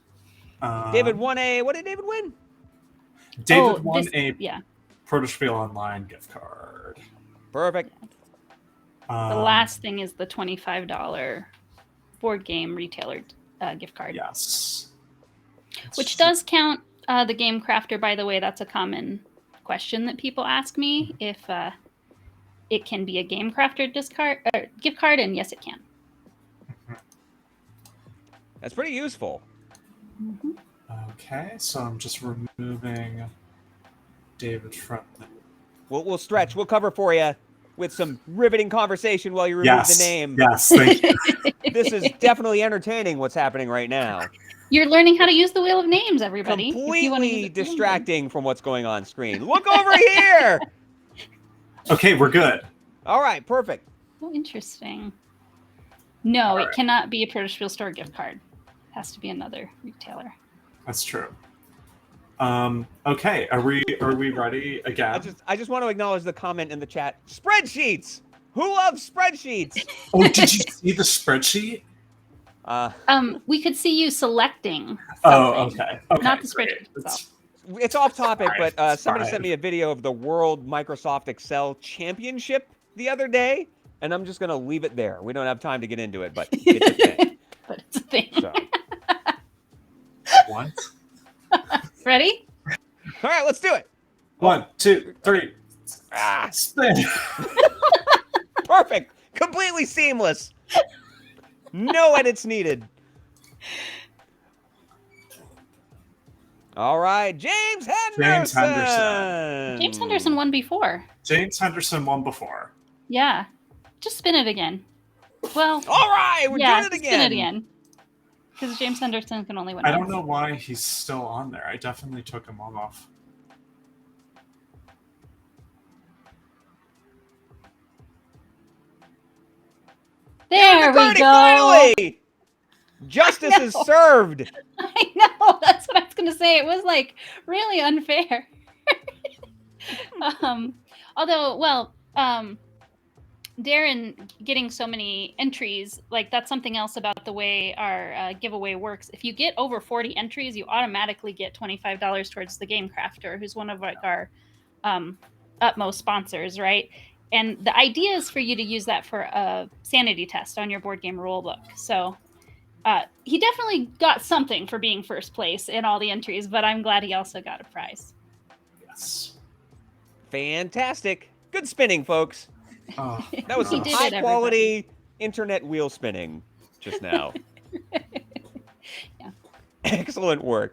David won what did David win? David won a Protospiel Online gift card. Perfect. The last thing is the $25 board game retailer gift card. Yes. Which does count the Game Crafter, by the way. That's a common question that people ask me, if it can be a Game Crafter gift card, and yes, it can. That's pretty useful. Mm-hmm. Okay, so I'm just removing David from the... We'll stretch. We'll cover for you with some riveting conversation while you remove the name. Yes, thank you. This is definitely entertaining what's happening right now. You're learning how to use the Wheel of Names, everybody. Completely distracting from what's going on screen. Look over here! Okay, we're good. All right, perfect. Oh, interesting. No, it cannot be a Protospiel store gift card. It has to be another retailer. That's true. Okay, are we ready again? I just want to acknowledge the comment in the chat. Spreadsheets! Who loves spreadsheets? Oh, did you see the spreadsheet? We could see you selecting something. Oh, okay. Not the spreadsheet itself. It's off topic, but somebody sent me a video of the World Microsoft Excel Championship the other day, and I'm just going to leave it there. We don't have time to get into it, but it's a thing. But it's a thing. So. What? Ready? All right, let's do it. 1, 2, 3. Ah, Spin. perfect. Completely seamless. No edits needed. All right, James Henderson. James Henderson won before. James Henderson won before. Yeah. Just spin it again. Well, all right, we're doing it again. Spin it again. Because James Henderson can only win I once. don't know why he's still on there. I definitely took him off. There we go. Finally! Justice is served. I know. That's what I was going to say. It was like really unfair. Darren getting so many entries, like that's something else about the way our giveaway works. If you get over 40 entries, you automatically get $25 towards the Game Crafter, who's one of like our utmost sponsors, right? And the idea is for you to use that for a sanity test on your board game rulebook. So he definitely got something for being first place in all the entries, but I'm glad he also got a prize. Yes. Fantastic. Good spinning, folks. Oh, That was some did it, high quality internet wheel spinning just now. Yeah. Excellent work.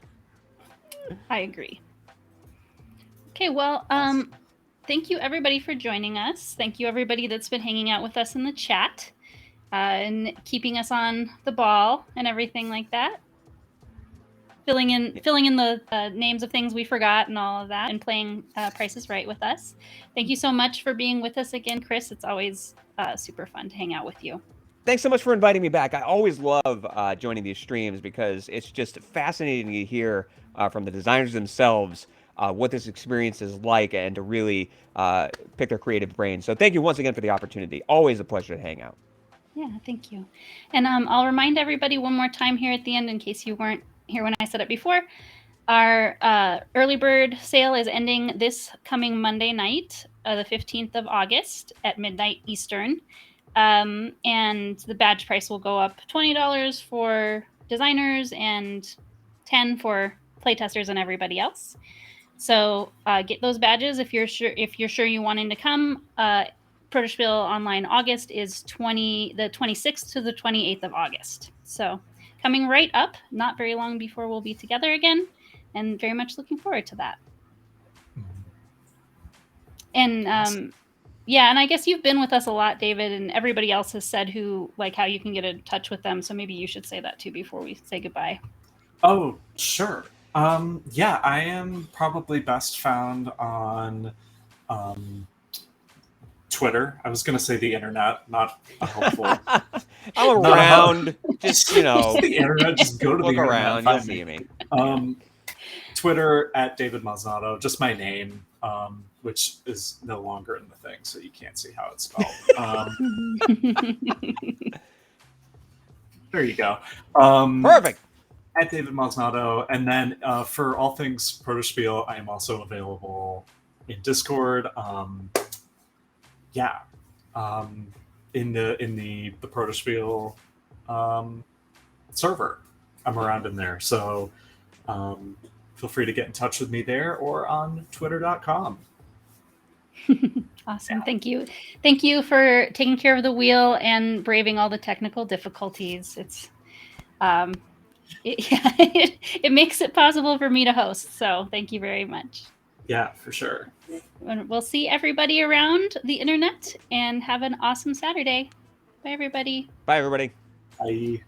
I agree. Okay, well, thank you everybody for joining us. Thank you everybody that's been hanging out with us in the chat and keeping us on the ball and everything like that. Filling in the names of things we forgot and all of that, and playing Price is Right with us. Thank you so much for being with us again, Chris. It's always super fun to hang out with you. Thanks so much for inviting me back. I always love joining these streams because it's just fascinating to hear from the designers themselves what this experience is like and to really pick their creative brains. So thank you once again for the opportunity. Always a pleasure to hang out. Yeah, thank you. And I'll remind everybody one more time here at the end in case you weren't here when I said it before. Our early bird sale is ending this coming Monday night, the 15th of August at midnight Eastern. And the badge price will go up $20 for designers and $10 for playtesters and everybody else. So get those badges if you're sure you wanting to come. Protospiel Online August is the 26th to the 28th of August. So coming right up, not very long before we'll be together again, and very much looking forward to that. And yeah, and I guess you've been with us a lot, David, and everybody else has said how you can get in touch with them. So maybe you should say that too before we say goodbye. Oh, sure. Yeah, I am probably best found on Twitter. I was going to say the internet, not a helpful. I'm around. Just, the internet. Just go to look the internet. around. You'll see me. Twitter at David Maznato, just my name, which is no longer in the thing, so you can't see how it's spelled. There you go. Perfect. At David Maznato, and then for all things Protospiel, I am also available in Discord. In the Protospiel server, I'm around in there. So feel free to get in touch with me there or on Twitter.com. Awesome. Yeah. Thank you for taking care of the wheel and braving all the technical difficulties. It's it makes it possible for me to host. So thank you very much. Yeah, for sure. We'll see everybody around the internet and have an awesome Saturday. Bye, everybody. Bye, everybody. Bye.